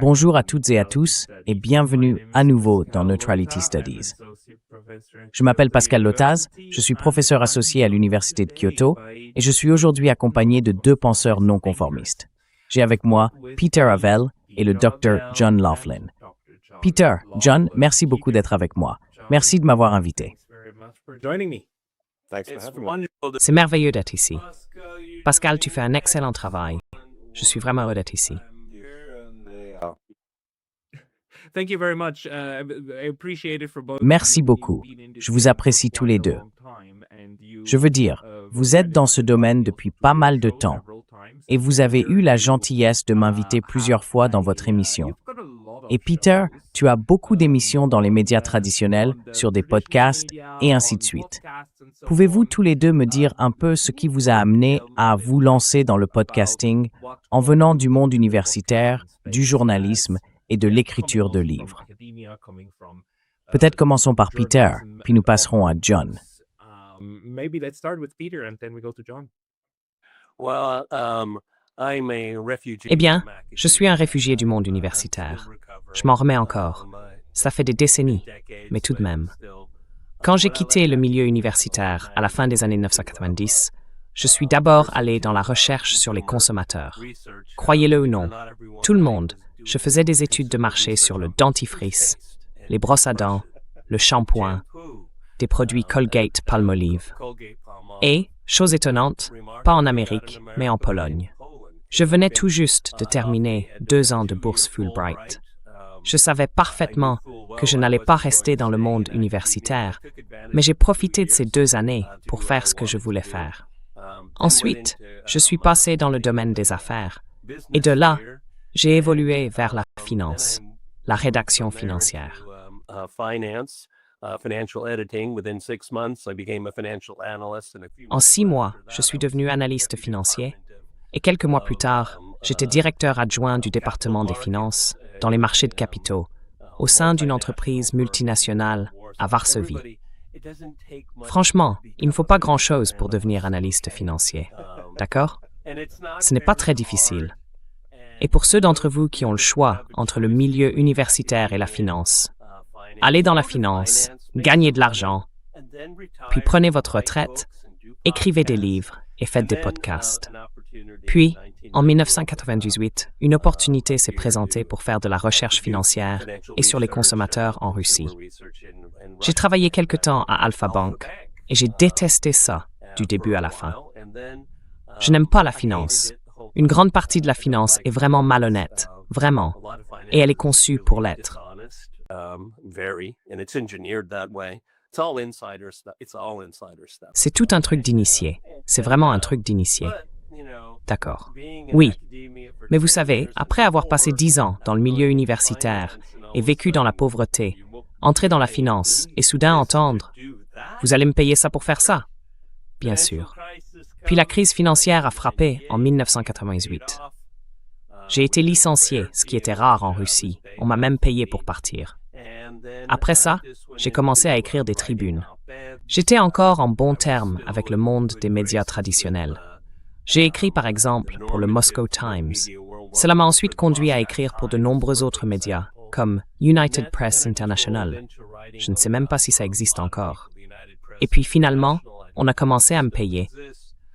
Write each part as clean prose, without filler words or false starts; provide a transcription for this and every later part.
Bonjour à toutes et à tous et bienvenue à nouveau dans Neutrality Studies. Je m'appelle Pascal Lotaz, je suis professeur associé à l'Université de Kyoto et je suis aujourd'hui accompagné de deux penseurs non conformistes. J'ai avec moi Peter Havel et le Dr. John Laughlin. Peter, John, merci beaucoup d'être avec moi. Merci de m'avoir invité. C'est merveilleux d'être ici. Pascal, tu fais un excellent travail. Je suis vraiment heureux d'être ici. Merci beaucoup. Je vous apprécie tous les deux. Je veux dire, vous êtes dans ce domaine depuis pas mal de temps et vous avez eu la gentillesse de m'inviter plusieurs fois dans votre émission. Et Peter, tu as beaucoup d'émissions dans les médias traditionnels, sur des podcasts et ainsi de suite. Pouvez-vous tous les deux me dire un peu ce qui vous a amené à vous lancer dans le podcasting en venant du monde universitaire, du journalisme et de l'écriture de livres? Peut-être commençons par Peter, puis nous passerons à John. Eh bien, je suis un réfugié du monde universitaire. Je m'en remets encore. Ça fait des décennies, mais tout de même. Quand j'ai quitté le milieu universitaire à la fin des années 1990, je suis d'abord allé dans la recherche sur les consommateurs. Croyez-le ou non, tout le monde, je faisais des études de marché sur le dentifrice, les brosses à dents, le shampoing, des produits Colgate-Palmolive. Et, chose étonnante, pas en Amérique, mais en Pologne. Je venais tout juste de terminer 2 ans de bourse Fulbright. Je savais parfaitement que je n'allais pas rester dans le monde universitaire, mais j'ai profité de ces 2 années pour faire ce que je voulais faire. Ensuite, je suis passé dans le domaine des affaires, et de là, j'ai évolué vers la finance, la rédaction financière. En 6 mois, je suis devenu analyste financier, et quelques mois plus tard, j'étais directeur adjoint du département des finances dans les marchés de capitaux, au sein d'une entreprise multinationale à Varsovie. Franchement, il ne faut pas grand-chose pour devenir analyste financier, d'accord? Ce n'est pas très difficile. Et pour ceux d'entre vous qui ont le choix entre le milieu universitaire et la finance, allez dans la finance, gagnez de l'argent, puis prenez votre retraite, écrivez des livres et faites des podcasts. Puis, en 1998, une opportunité s'est présentée pour faire de la recherche financière et sur les consommateurs en Russie. J'ai travaillé quelque temps à Alpha Bank et j'ai détesté ça du début à la fin. Je n'aime pas la finance. Une grande partie de la finance est vraiment malhonnête, vraiment, et elle est conçue pour l'être. C'est tout un truc d'initié. C'est vraiment un truc d'initié. D'accord. Oui. Mais vous savez, après avoir passé 10 ans dans le milieu universitaire et vécu dans la pauvreté, entrer dans la finance et soudain entendre « Vous allez me payer ça pour faire ça ?» Bien sûr. Puis la crise financière a frappé en 1998. J'ai été licencié, ce qui était rare en Russie. On m'a même payé pour partir. Après ça, j'ai commencé à écrire des tribunes. J'étais encore en bons termes avec le monde des médias traditionnels. J'ai écrit par exemple pour le Moscow Times. Cela m'a ensuite conduit à écrire pour de nombreux autres médias, comme United Press International. Je ne sais même pas si ça existe encore. Et puis finalement, on a commencé à me payer.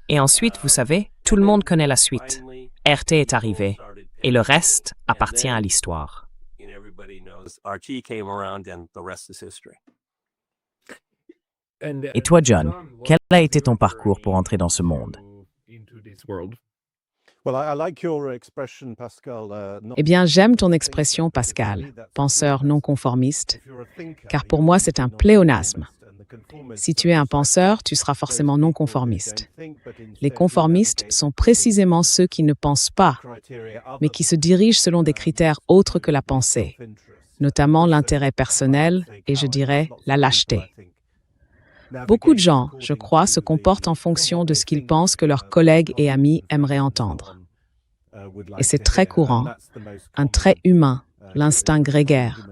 Et ensuite, vous savez, tout le monde connaît la suite. RT est arrivé, et le reste appartient à l'histoire. Et toi, John, quel a été ton parcours pour entrer dans ce monde? Eh bien, j'aime ton expression, Pascal, penseur non conformiste, car pour moi, c'est un pléonasme. Si tu es un penseur, tu seras forcément non conformiste. Les conformistes sont précisément ceux qui ne pensent pas, mais qui se dirigent selon des critères autres que la pensée, notamment l'intérêt personnel et, je dirais, la lâcheté. Beaucoup de gens, je crois, se comportent en fonction de ce qu'ils pensent que leurs collègues et amis aimeraient entendre. Et c'est très courant, un trait humain, l'instinct grégaire.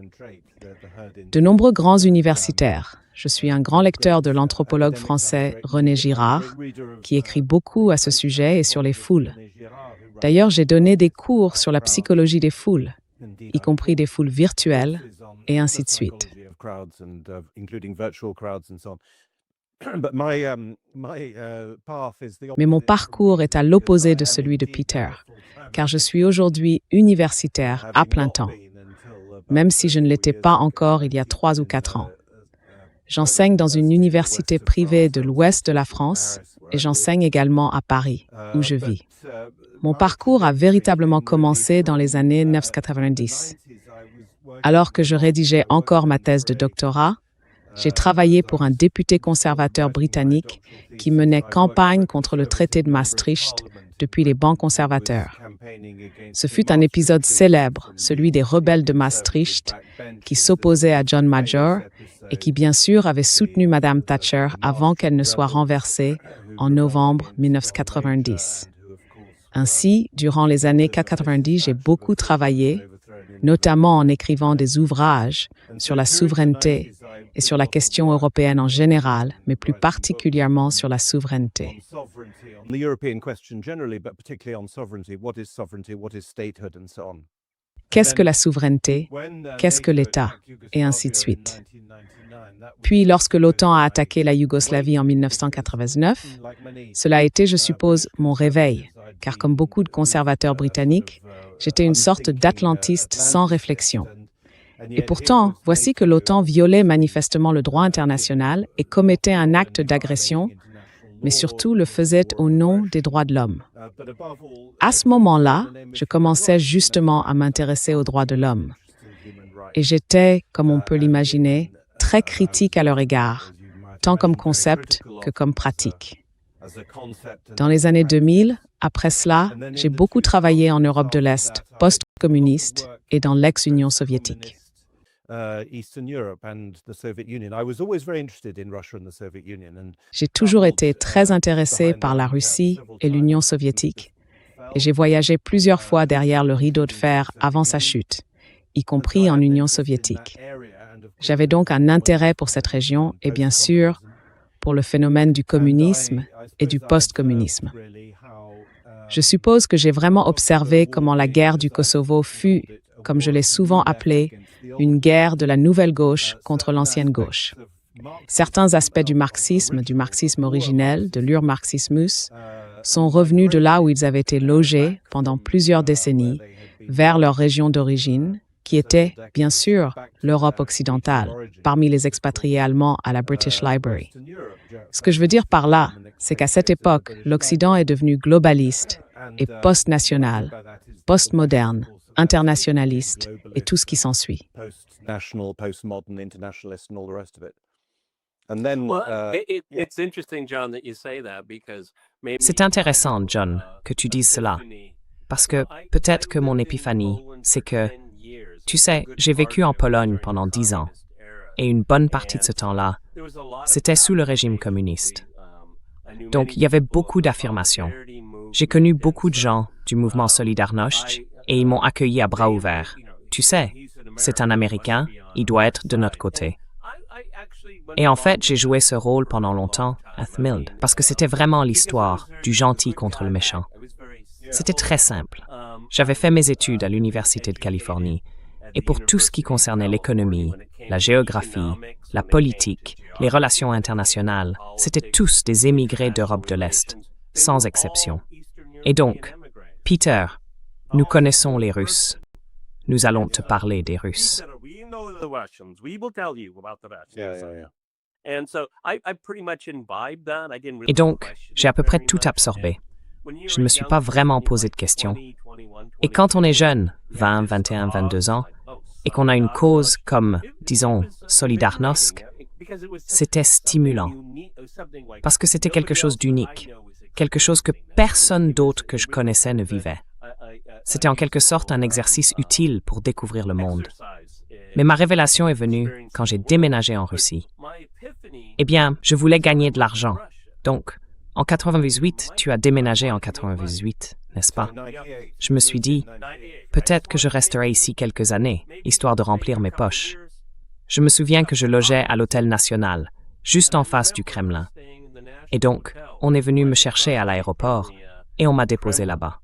De nombreux grands universitaires, je suis un grand lecteur de l'anthropologue français René Girard, qui écrit beaucoup à ce sujet et sur les foules. D'ailleurs, j'ai donné des cours sur la psychologie des foules, y compris des foules virtuelles, et ainsi de suite. Mais mon parcours est à l'opposé de celui de Peter, car je suis aujourd'hui universitaire à plein temps, même si je ne l'étais pas encore il y a 3 ou 4 ans. J'enseigne dans une université privée de l'ouest de la France et j'enseigne également à Paris, où je vis. Mon parcours a véritablement commencé dans les années 1990. Alors que je rédigeais encore ma thèse de doctorat, j'ai travaillé pour un député conservateur britannique qui menait campagne contre le traité de Maastricht depuis les bancs conservateurs. Ce fut un épisode célèbre, celui des rebelles de Maastricht, qui s'opposaient à John Major et qui, bien sûr, avaient soutenu Madame Thatcher avant qu'elle ne soit renversée en novembre 1990. Ainsi, durant les années 90, j'ai beaucoup travaillé, notamment en écrivant des ouvrages sur la souveraineté et sur la question européenne en général, mais plus particulièrement sur la souveraineté. Qu'est-ce que la souveraineté? Qu'est-ce que l'État? Et ainsi de suite. Puis, lorsque l'OTAN a attaqué la Yougoslavie en 1989, cela a été, je suppose, mon réveil, car comme beaucoup de conservateurs britanniques, j'étais une sorte d'atlantiste sans réflexion. Et pourtant, voici que l'OTAN violait manifestement le droit international et commettait un acte d'agression, mais surtout le faisait au nom des droits de l'homme. À ce moment-là, je commençais justement à m'intéresser aux droits de l'homme. Et j'étais, comme on peut l'imaginer, très critique à leur égard, tant comme concept que comme pratique. Dans les années 2000, après cela, j'ai beaucoup travaillé en Europe de l'Est, post-communiste, et dans l'ex-Union soviétique. J'ai toujours été très intéressé par la Russie et l'Union soviétique, et j'ai voyagé plusieurs fois derrière le rideau de fer avant sa chute, y compris en Union soviétique. J'avais donc un intérêt pour cette région et bien sûr pour le phénomène du communisme et du post-communisme. Je suppose que j'ai vraiment observé comment la guerre du Kosovo fut, comme je l'ai souvent appelée, une guerre de la nouvelle gauche contre l'ancienne gauche. Certains aspects du marxisme originel, de l'Urmarxismus, sont revenus de là où ils avaient été logés pendant plusieurs décennies, vers leur région d'origine, qui était, bien sûr, l'Europe occidentale, parmi les expatriés allemands à la British Library. Ce que je veux dire par là, c'est qu'à cette époque, l'Occident est devenu globaliste et post-national, post-moderne, internationaliste et tout ce qui s'ensuit. C'est intéressant, John, que tu dises cela, parce que peut-être que mon épiphanie, c'est que, tu sais, j'ai vécu en Pologne pendant 10 ans, et une bonne partie de ce temps-là, c'était sous le régime communiste. Donc, il y avait beaucoup d'affirmations. J'ai connu beaucoup de gens du mouvement Solidarność et ils m'ont accueilli à bras ouverts. Tu sais, c'est un Américain, il doit être de notre côté. Et en fait, j'ai joué ce rôle pendant longtemps à Thmild, parce que c'était vraiment l'histoire du gentil contre le méchant. C'était très simple. J'avais fait mes études à l'Université de Californie, et pour tout ce qui concernait l'économie, la géographie, la politique, les relations internationales, c'étaient tous des émigrés d'Europe de l'Est, sans exception. Et donc, Peter, nous connaissons les Russes. Nous allons te parler des Russes. Et donc, j'ai à peu près tout absorbé. Je ne me suis pas vraiment posé de questions. Et quand on est jeune, 20, 21, 22 ans, et qu'on a une cause comme, disons, Solidarność, c'était stimulant. Parce que c'était quelque chose d'unique, quelque chose que personne d'autre que je connaissais ne vivait. C'était en quelque sorte un exercice utile pour découvrir le monde. Mais ma révélation est venue quand j'ai déménagé en Russie. Eh bien, je voulais gagner de l'argent. Donc, en 98, tu as déménagé en 98, n'est-ce pas? Je me suis dit, peut-être que je resterai ici quelques années, histoire de remplir mes poches. Je me souviens que je logeais à l'Hôtel National, juste en face du Kremlin. Et donc, on est venu me chercher à l'aéroport et on m'a déposé là-bas.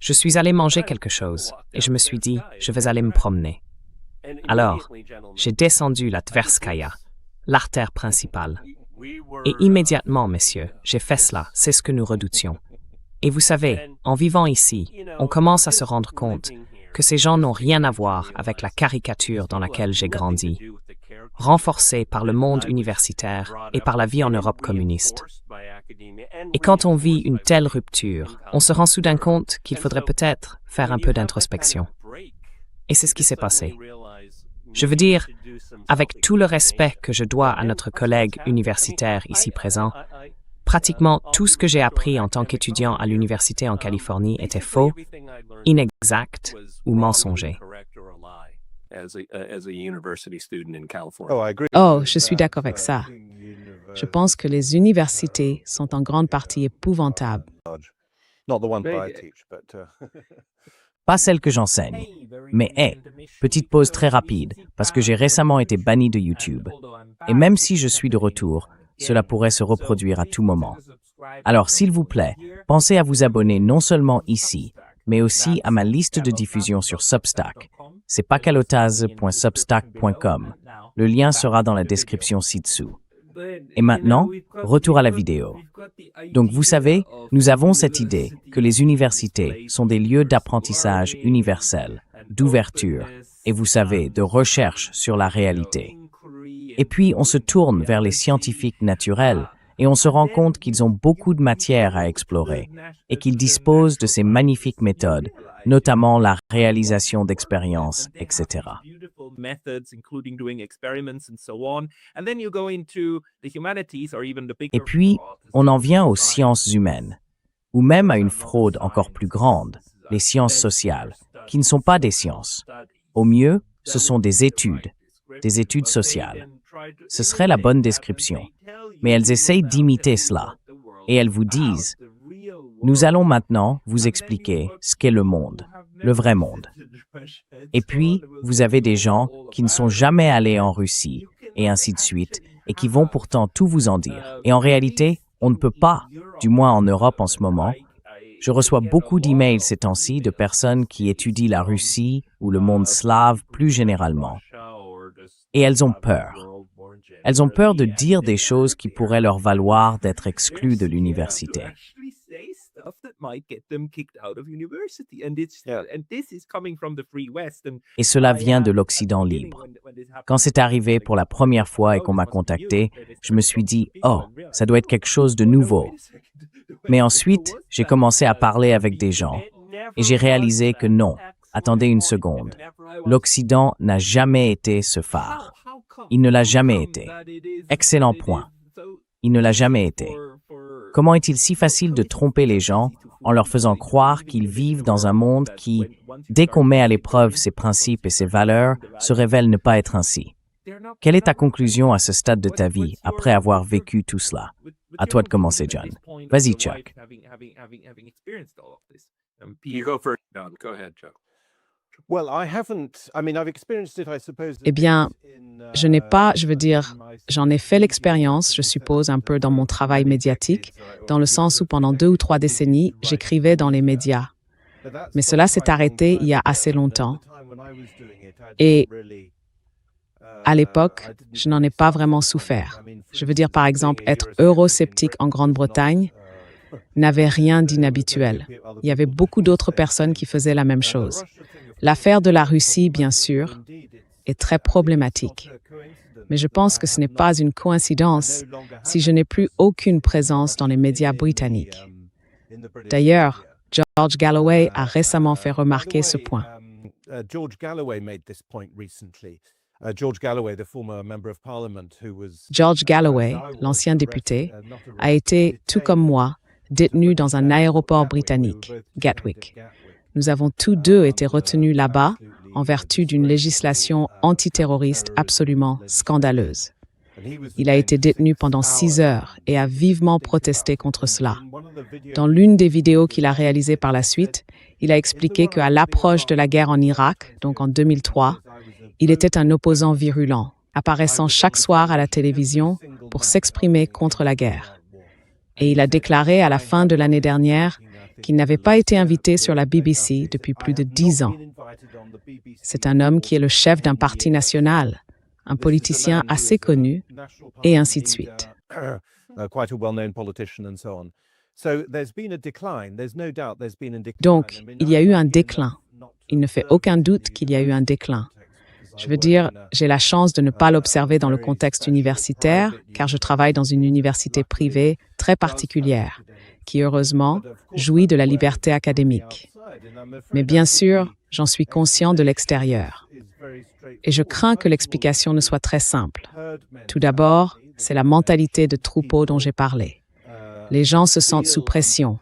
Je suis allé manger quelque chose et je me suis dit, je vais aller me promener. Alors, j'ai descendu la Tverskaya, l'artère principale. Et immédiatement, messieurs, j'ai fait cela, c'est ce que nous redoutions. Et vous savez, en vivant ici, on commence à se rendre compte que ces gens n'ont rien à voir avec la caricature dans laquelle j'ai grandi, renforcée par le monde universitaire et par la vie en Europe communiste. Et quand on vit une telle rupture, on se rend soudain compte qu'il faudrait peut-être faire un peu d'introspection. Et c'est ce qui s'est passé. Je veux dire, avec tout le respect que je dois à notre collègue universitaire ici présent, pratiquement tout ce que j'ai appris en tant qu'étudiant à l'université en Californie était faux, inexact ou mensonger. Oh, je suis d'accord avec ça. Je pense que les universités sont en grande partie épouvantables. Pas celle que j'enseigne. Mais petite pause très rapide, parce que j'ai récemment été banni de YouTube. Et même si je suis de retour, cela pourrait se reproduire à tout moment. Alors, s'il vous plaît, pensez à vous abonner non seulement ici, mais aussi à ma liste de diffusion sur Substack. C'est pacalotaz.substack.com. Le lien sera dans la description ci-dessous. Et maintenant, retour à la vidéo. Donc vous savez, nous avons cette idée que les universités sont des lieux d'apprentissage universel, d'ouverture, et vous savez, de recherche sur la réalité. Et puis on se tourne vers les scientifiques naturels et on se rend compte qu'ils ont beaucoup de matière à explorer et qu'ils disposent de ces magnifiques méthodes, notamment la réalisation d'expériences, etc. Et puis, on en vient aux sciences humaines, ou même à une fraude encore plus grande, les sciences sociales, qui ne sont pas des sciences. Au mieux, ce sont des études sociales. Ce serait la bonne description. Mais elles essayent d'imiter cela. Et elles vous disent, nous allons maintenant vous expliquer ce qu'est le monde, le vrai monde. Et puis, vous avez des gens qui ne sont jamais allés en Russie, et ainsi de suite, et qui vont pourtant tout vous en dire. Et en réalité, on ne peut pas, du moins en Europe en ce moment. Je reçois beaucoup d'emails ces temps-ci de personnes qui étudient la Russie ou le monde slave plus généralement. Et elles ont peur. Elles ont peur de dire des choses qui pourraient leur valoir d'être exclues de l'université. Et cela vient de l'Occident libre. Quand c'est arrivé pour la première fois et qu'on m'a contacté, je me suis dit « Oh, ça doit être quelque chose de nouveau ». Mais ensuite, j'ai commencé à parler avec des gens et j'ai réalisé que non, attendez une seconde, l'Occident n'a jamais été ce phare. Il ne l'a jamais été. Excellent point. Il ne l'a jamais été. Comment est-il si facile de tromper les gens en leur faisant croire qu'ils vivent dans un monde qui, dès qu'on met à l'épreuve ses principes et ses valeurs, se révèle ne pas être ainsi? Quelle est ta conclusion à ce stade de ta vie après avoir vécu tout cela? À toi de commencer, John. Vas-y, Chuck. Eh bien, j'en ai fait l'expérience, je suppose, un peu dans mon travail médiatique, dans le sens où pendant 2 ou 3 décennies, j'écrivais dans les médias. Mais cela s'est arrêté il y a assez longtemps. Et à l'époque, je n'en ai pas vraiment souffert. Je veux dire, par exemple, être eurosceptique en Grande-Bretagne n'avait rien d'inhabituel. Il y avait beaucoup d'autres personnes qui faisaient la même chose. L'affaire de la Russie, bien sûr, est très problématique. Mais je pense que ce n'est pas une coïncidence si je n'ai plus aucune présence dans les médias britanniques. D'ailleurs, George Galloway a récemment fait remarquer ce point. George Galloway, l'ancien député, a été, tout comme moi, détenu dans un aéroport britannique, Gatwick. Nous avons tous deux été retenus là-bas en vertu d'une législation antiterroriste absolument scandaleuse. Il a été détenu pendant 6 heures et a vivement protesté contre cela. Dans l'une des vidéos qu'il a réalisées par la suite, il a expliqué qu'à l'approche de la guerre en Irak, donc en 2003, il était un opposant virulent, apparaissant chaque soir à la télévision pour s'exprimer contre la guerre. Et il a déclaré à la fin de l'année dernière qu'il n'avait pas été invité sur la BBC depuis plus de 10 ans. C'est un homme qui est le chef d'un parti national, un politicien assez connu, et ainsi de suite. Donc, il y a eu un déclin. Il ne fait aucun doute qu'il y a eu un déclin. Je veux dire, j'ai la chance de ne pas l'observer dans le contexte universitaire, car je travaille dans une université privée très particulière, qui heureusement jouit de la liberté académique. Mais bien sûr, j'en suis conscient de l'extérieur. Et je crains que l'explication ne soit très simple. Tout d'abord, c'est la mentalité de troupeau dont j'ai parlé. Les gens se sentent sous pression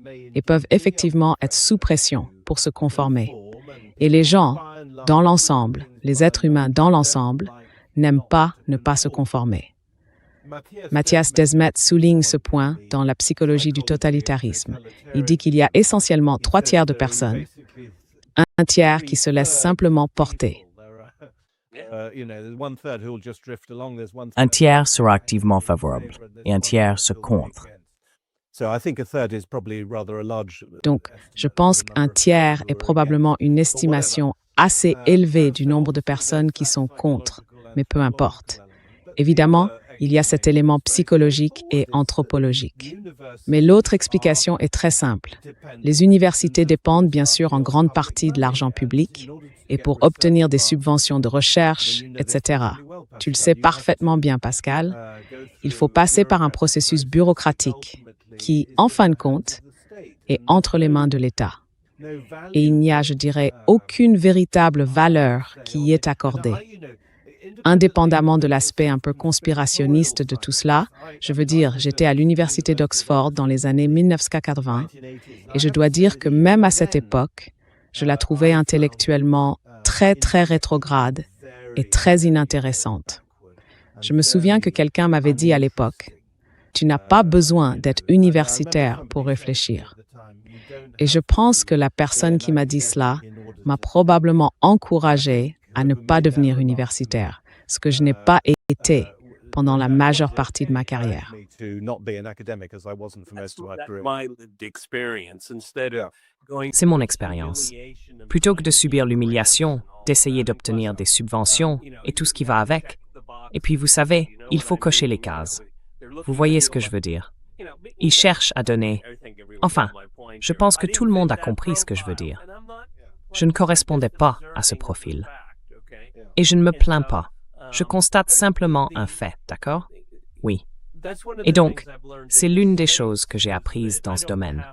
et peuvent effectivement être sous pression pour se conformer. Et les gens, dans l'ensemble, les êtres humains dans l'ensemble, n'aiment pas ne pas se conformer. Matthias Desmet souligne ce point dans la psychologie du totalitarisme. Il dit qu'il y a essentiellement 3 tiers de personnes, un tiers qui se laisse simplement porter. Un tiers sera activement favorable et un tiers se contre. Donc, je pense qu'un tiers est probablement une estimation assez élevée du nombre de personnes qui sont contre, mais peu importe. Évidemment, il y a cet élément psychologique et anthropologique. Mais l'autre explication est très simple. Les universités dépendent bien sûr en grande partie de l'argent public, et pour obtenir des subventions de recherche, etc. Tu le sais parfaitement bien, Pascal, il faut passer par un processus bureaucratique qui, en fin de compte, est entre les mains de l'État. Et il n'y a, je dirais, aucune véritable valeur qui y est accordée. Indépendamment de l'aspect un peu conspirationniste de tout cela, je veux dire, j'étais à l'université d'Oxford dans les années 1980, et je dois dire que même à cette époque, je la trouvais intellectuellement très, très rétrograde et très inintéressante. Je me souviens que quelqu'un m'avait dit à l'époque, « Tu n'as pas besoin d'être universitaire pour réfléchir. » Et je pense que la personne qui m'a dit cela m'a probablement encouragé à ne pas devenir universitaire, ce que je n'ai pas été pendant la majeure partie de ma carrière. C'est mon expérience. Plutôt que de subir l'humiliation, d'essayer d'obtenir des subventions et tout ce qui va avec, et puis vous savez, il faut cocher les cases. Vous voyez ce que je veux dire? Ils cherchent à donner. Enfin, je pense que tout le monde a compris ce que je veux dire. Je ne correspondais pas à ce profil. Et je ne me plains pas. Je constate simplement un fait, d'accord? Oui. Et donc, c'est l'une des choses que j'ai apprises dans ce domaine.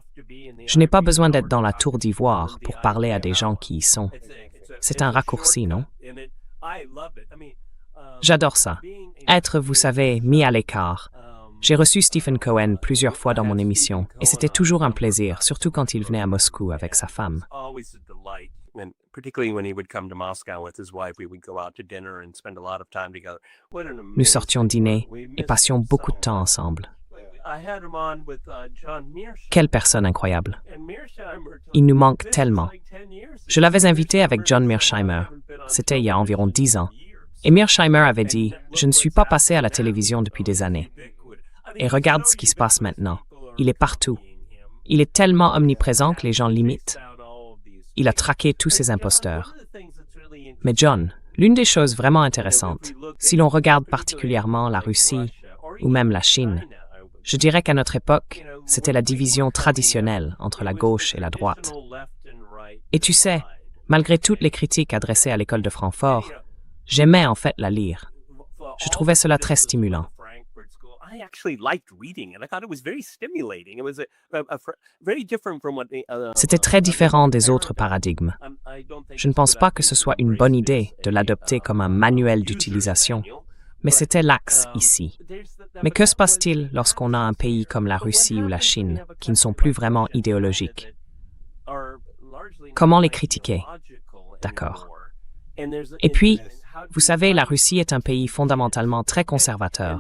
Je n'ai pas besoin d'être dans la tour d'ivoire pour parler à des gens qui y sont. C'est un raccourci, non? J'adore ça. Être, vous savez, mis à l'écart. J'ai reçu Stephen Cohen plusieurs fois dans mon émission, et c'était toujours un plaisir, surtout quand il venait à Moscou avec sa femme. Nous sortions dîner et passions beaucoup de temps ensemble. Quelle personne incroyable. Il nous manque tellement. Je l'avais invité avec John Mearsheimer. C'était il y a environ 10 ans. Et Mearsheimer avait dit « Je ne suis pas passé à la télévision depuis des années. Et regarde ce qui se passe maintenant. Il est partout. Il est tellement omniprésent que les gens l'imitent. Il a traqué tous ces imposteurs. Mais John, l'une des choses vraiment intéressantes, si l'on regarde particulièrement la Russie ou même la Chine, je dirais qu'à notre époque, c'était la division traditionnelle entre la gauche et la droite. Et tu sais, malgré toutes les critiques adressées à l'école de Francfort, j'aimais en fait la lire. Je trouvais cela très stimulant. C'était très différent des autres paradigmes. Je ne pense pas que ce soit une bonne idée de l'adopter comme un manuel d'utilisation, mais c'était l'axe ici. Mais que se passe-t-il lorsqu'on a un pays comme la Russie ou la Chine qui ne sont plus vraiment idéologiques? Comment les critiquer? D'accord. Et puis, vous savez, la Russie est un pays fondamentalement très conservateur.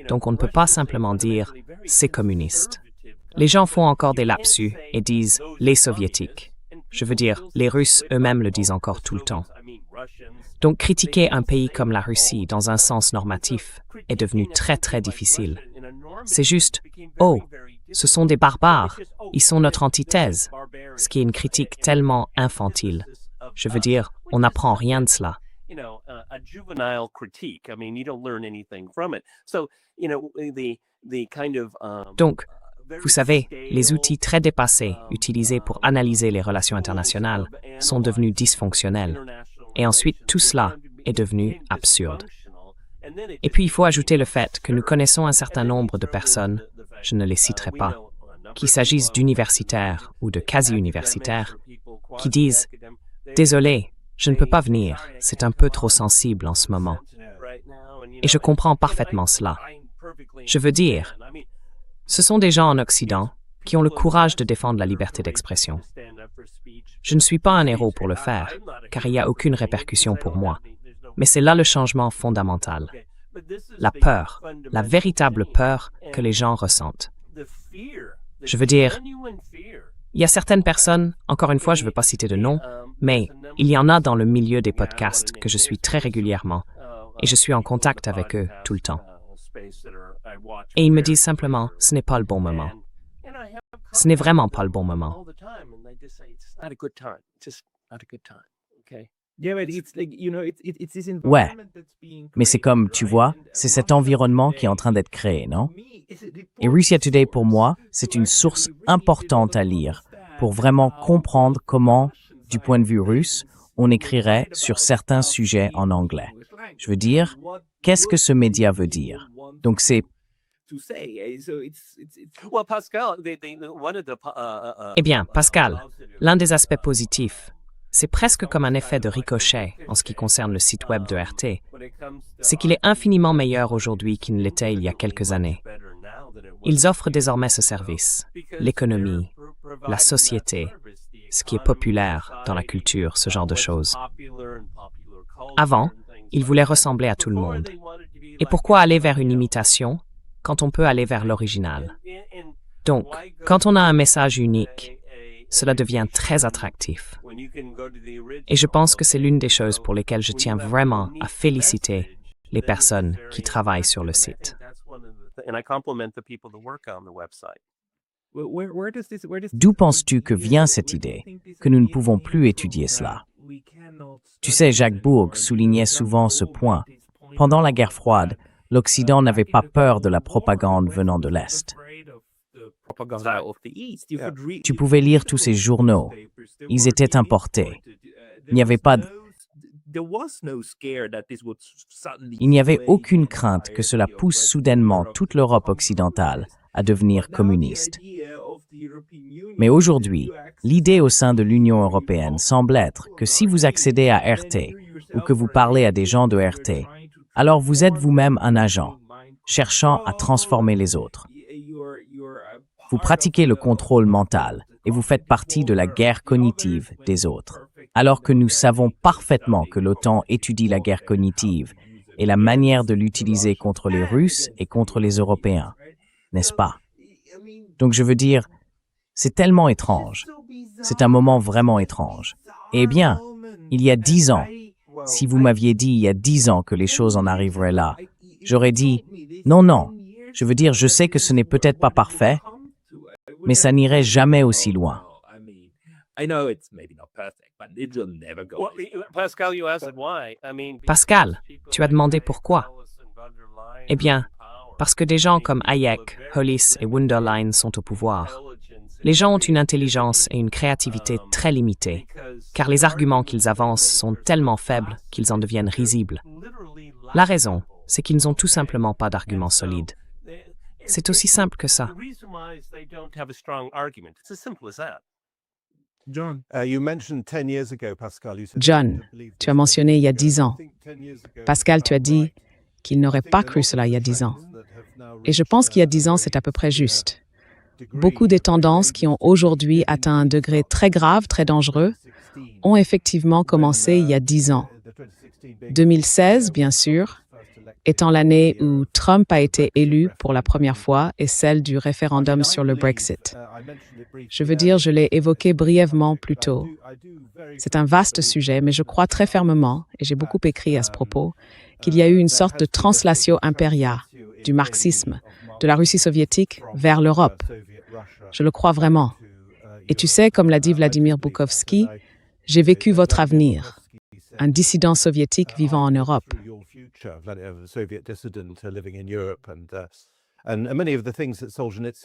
Donc on ne peut pas simplement dire « c'est communiste ». Les gens font encore des lapsus et disent « les soviétiques ». Je veux dire, les Russes eux-mêmes le disent encore tout le temps. Donc critiquer un pays comme la Russie dans un sens normatif est devenu très très difficile. c'est juste « Oh, ce sont des barbares, ils sont notre antithèse », ce qui est une critique tellement infantile. Je veux dire, on n'apprend rien de cela. Donc, vous savez, les outils très dépassés utilisés pour analyser les relations internationales sont devenus dysfonctionnels. Et ensuite, tout cela est devenu absurde. Et puis, il faut ajouter le fait que nous connaissons un certain nombre de personnes, je ne les citerai pas, qu'il s'agisse d'universitaires ou de quasi-universitaires, qui disent « Désolé, je ne peux pas venir, c'est un peu trop sensible en ce moment. » Et je comprends parfaitement cela. Je veux dire, ce sont des gens en Occident qui ont le courage de défendre la liberté d'expression. Je ne suis pas un héros pour le faire, car il n'y a aucune répercussion pour moi. Mais c'est là le changement fondamental. La peur, la véritable peur que les gens ressentent. Je veux dire, il y a certaines personnes, encore une fois, je ne veux pas citer de nom, mais il y en a dans le milieu des podcasts que je suis très régulièrement, et je suis en contact avec eux tout le temps. Et ils me disent simplement, ce n'est pas le bon moment. Ce n'est vraiment pas le bon moment. Ouais, mais c'est comme, tu vois, c'est cet environnement qui est en train d'être créé, non? Et Russia Today, pour moi, c'est une source importante à lire pour vraiment comprendre comment, du point de vue russe, on écrirait sur certains sujets en anglais. Je veux dire, qu'est-ce que ce média veut dire? Donc c'est... Eh bien, Pascal, l'un des aspects positifs, c'est presque comme un effet de ricochet en ce qui concerne le site web de RT, c'est qu'il est infiniment meilleur aujourd'hui qu'il ne l'était il y a quelques années. Ils offrent désormais ce service, l'économie, la société, ce qui est populaire dans la culture, ce genre de choses. Avant, ils voulaient ressembler à tout le monde. Et pourquoi aller vers une imitation quand on peut aller vers l'original? Donc, quand on a un message unique, cela devient très attractif. Et je pense que c'est l'une des choses pour lesquelles je tiens vraiment à féliciter les personnes qui travaillent sur le site. D'où penses-tu que vient cette idée que nous ne pouvons plus étudier cela? Tu sais, Jacques Bourg soulignait souvent ce point. Pendant la guerre froide, l'Occident n'avait pas peur de la propagande venant de l'Est. Tu pouvais lire tous ces journaux. Ils étaient importés. Il n'y avait pas Il n'y avait aucune crainte que cela pousse soudainement toute l'Europe occidentale à devenir communiste. Mais aujourd'hui, l'idée au sein de l'Union européenne semble être que si vous accédez à RT ou que vous parlez à des gens de RT, alors vous êtes vous-même un agent, cherchant à transformer les autres. Vous pratiquez le contrôle mental et vous faites partie de la guerre cognitive des autres. Alors que nous savons parfaitement que l'OTAN étudie la guerre cognitive et la manière de l'utiliser contre les Russes et contre les Européens, n'est-ce pas? Donc je veux dire, c'est tellement étrange. C'est un moment vraiment étrange. Eh bien, il y a 10 ans, si vous m'aviez dit il y a 10 ans que les choses en arriveraient là, j'aurais dit, non, je veux dire, je sais que ce n'est peut-être pas parfait, mais ça n'irait jamais aussi loin. Pascal, tu as demandé pourquoi. Eh bien, parce que des gens comme Hayek, Hollis et Wunderlein sont au pouvoir. Les gens ont une intelligence et une créativité très limitées, car les arguments qu'ils avancent sont tellement faibles qu'ils en deviennent risibles. La raison, c'est qu'ils n'ont tout simplement pas d'arguments solides. C'est aussi simple que ça. John, tu as mentionné il y a 10 ans. Pascal, tu as dit qu'il n'aurait pas cru cela il y a 10 ans. Et je pense qu'il y a 10 ans, c'est à peu près juste. Beaucoup des tendances qui ont aujourd'hui atteint un degré très grave, très dangereux, ont effectivement commencé il y a 10 ans. 2016, bien sûr, étant l'année où Trump a été élu pour la première fois et celle du référendum sur le Brexit. Je veux dire, je l'ai évoqué brièvement plus tôt. C'est un vaste sujet, mais je crois très fermement, et j'ai beaucoup écrit à ce propos, qu'il y a eu une sorte de translatio imperia du marxisme de la Russie soviétique vers l'Europe. Je le crois vraiment. Et tu sais, comme l'a dit Vladimir Bukovski, j'ai vécu votre avenir, un dissident soviétique vivant en Europe.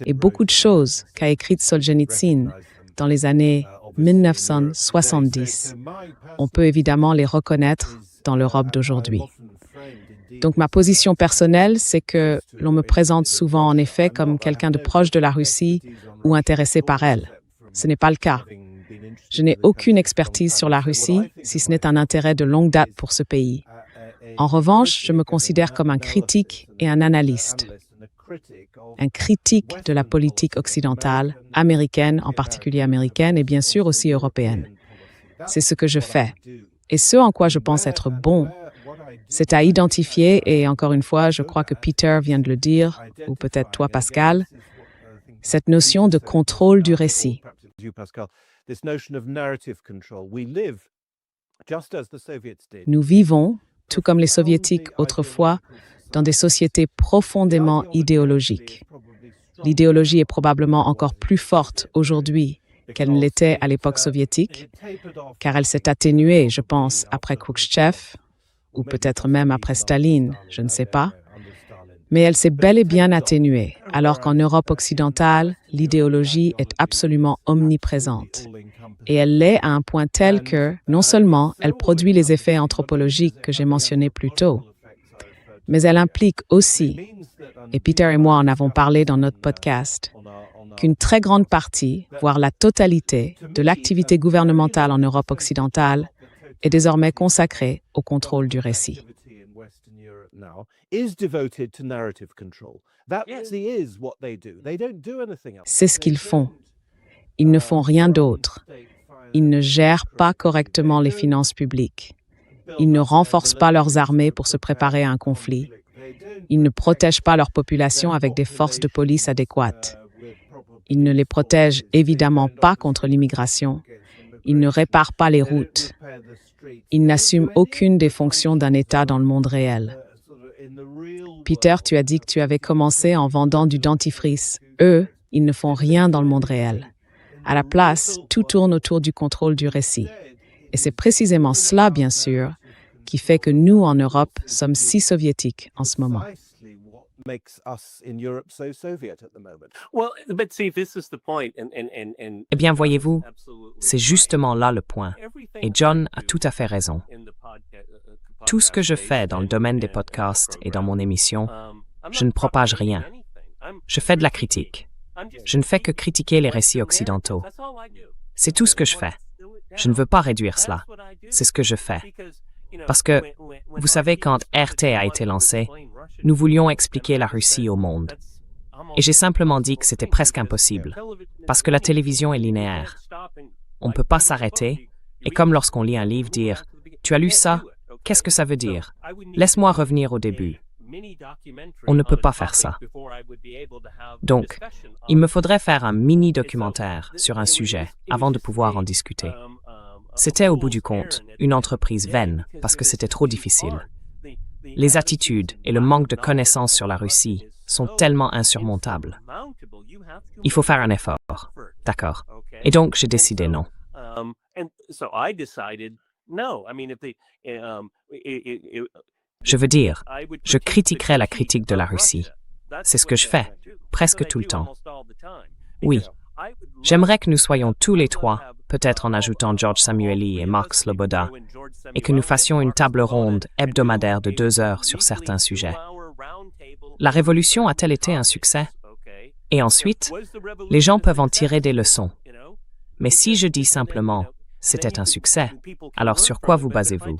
Et beaucoup de choses qu'a écrites Solzhenitsyn dans les années 1970, on peut évidemment les reconnaître dans l'Europe d'aujourd'hui. Donc ma position personnelle, c'est que l'on me présente souvent en effet comme quelqu'un de proche de la Russie ou intéressé par elle. Ce n'est pas le cas. Je n'ai aucune expertise sur la Russie, si ce n'est un intérêt de longue date pour ce pays. En revanche, je me considère comme un critique et un analyste. Un critique de la politique occidentale, américaine, en particulier américaine, et bien sûr aussi européenne. C'est ce que je fais. Et ce en quoi je pense être bon, c'est à identifier, et encore une fois, je crois que Peter vient de le dire, ou peut-être toi, Pascal, cette notion de contrôle du récit. Nous vivons, tout comme les Soviétiques autrefois, dans des sociétés profondément idéologiques. L'idéologie est probablement encore plus forte aujourd'hui qu'elle ne l'était à l'époque soviétique, car elle s'est atténuée, je pense, après Khrouchtchev, ou peut-être même après Staline, je ne sais pas. Mais elle s'est bel et bien atténuée, alors qu'en Europe occidentale, l'idéologie est absolument omniprésente. Et elle l'est à un point tel que, non seulement, elle produit les effets anthropologiques que j'ai mentionnés plus tôt, mais elle implique aussi, et Peter et moi en avons parlé dans notre podcast, qu'une très grande partie, voire la totalité, de l'activité gouvernementale en Europe occidentale est désormais consacrée au contrôle du récit. C'est ce qu'ils font. Ils ne font rien d'autre. Ils ne gèrent pas correctement les finances publiques. Ils ne renforcent pas leurs armées pour se préparer à un conflit. Ils ne protègent pas leur population avec des forces de police adéquates. Ils ne les protègent évidemment pas contre l'immigration. Ils ne réparent pas les routes. Ils n'assument aucune des fonctions d'un État dans le monde réel. Peter, tu as dit que tu avais commencé en vendant du dentifrice. Eux, ils ne font rien dans le monde réel. À la place, tout tourne autour du contrôle du récit. Et c'est précisément cela, bien sûr, qui fait que nous, en Europe, sommes si soviétiques en ce moment. Eh bien, voyez-vous, c'est justement là le point. Et John a tout à fait raison. Tout ce que je fais dans le domaine des podcasts et dans mon émission, je ne propage rien. Je fais de la critique. Je ne fais que critiquer les récits occidentaux. C'est tout ce que je fais. Je ne veux pas réduire cela. C'est ce que je fais. Parce que, vous savez, quand RT a été lancé, nous voulions expliquer la Russie au monde. Et j'ai simplement dit que c'était presque impossible, parce que la télévision est linéaire. On ne peut pas s'arrêter, et comme lorsqu'on lit un livre, dire « Tu as lu ça? Qu'est-ce que ça veut dire? Laisse-moi revenir au début. » On ne peut pas faire ça. Donc, il me faudrait faire un mini-documentaire sur un sujet avant de pouvoir en discuter. C'était au bout du compte une entreprise vaine parce que c'était trop difficile. Les attitudes et le manque de connaissances sur la Russie sont tellement insurmontables. Il faut faire un effort, d'accord? Et donc, j'ai décidé non. Je veux dire, je critiquerai la critique de la Russie. C'est ce que je fais, presque tout le temps. Oui, j'aimerais que nous soyons tous les trois, peut-être en ajoutant George Samueli et Mark Sloboda, et que nous fassions une table ronde hebdomadaire de 2 heures sur certains sujets. La révolution a-t-elle été un succès? Et ensuite, les gens peuvent en tirer des leçons. Mais si je dis simplement « c'était un succès », alors sur quoi vous basez-vous?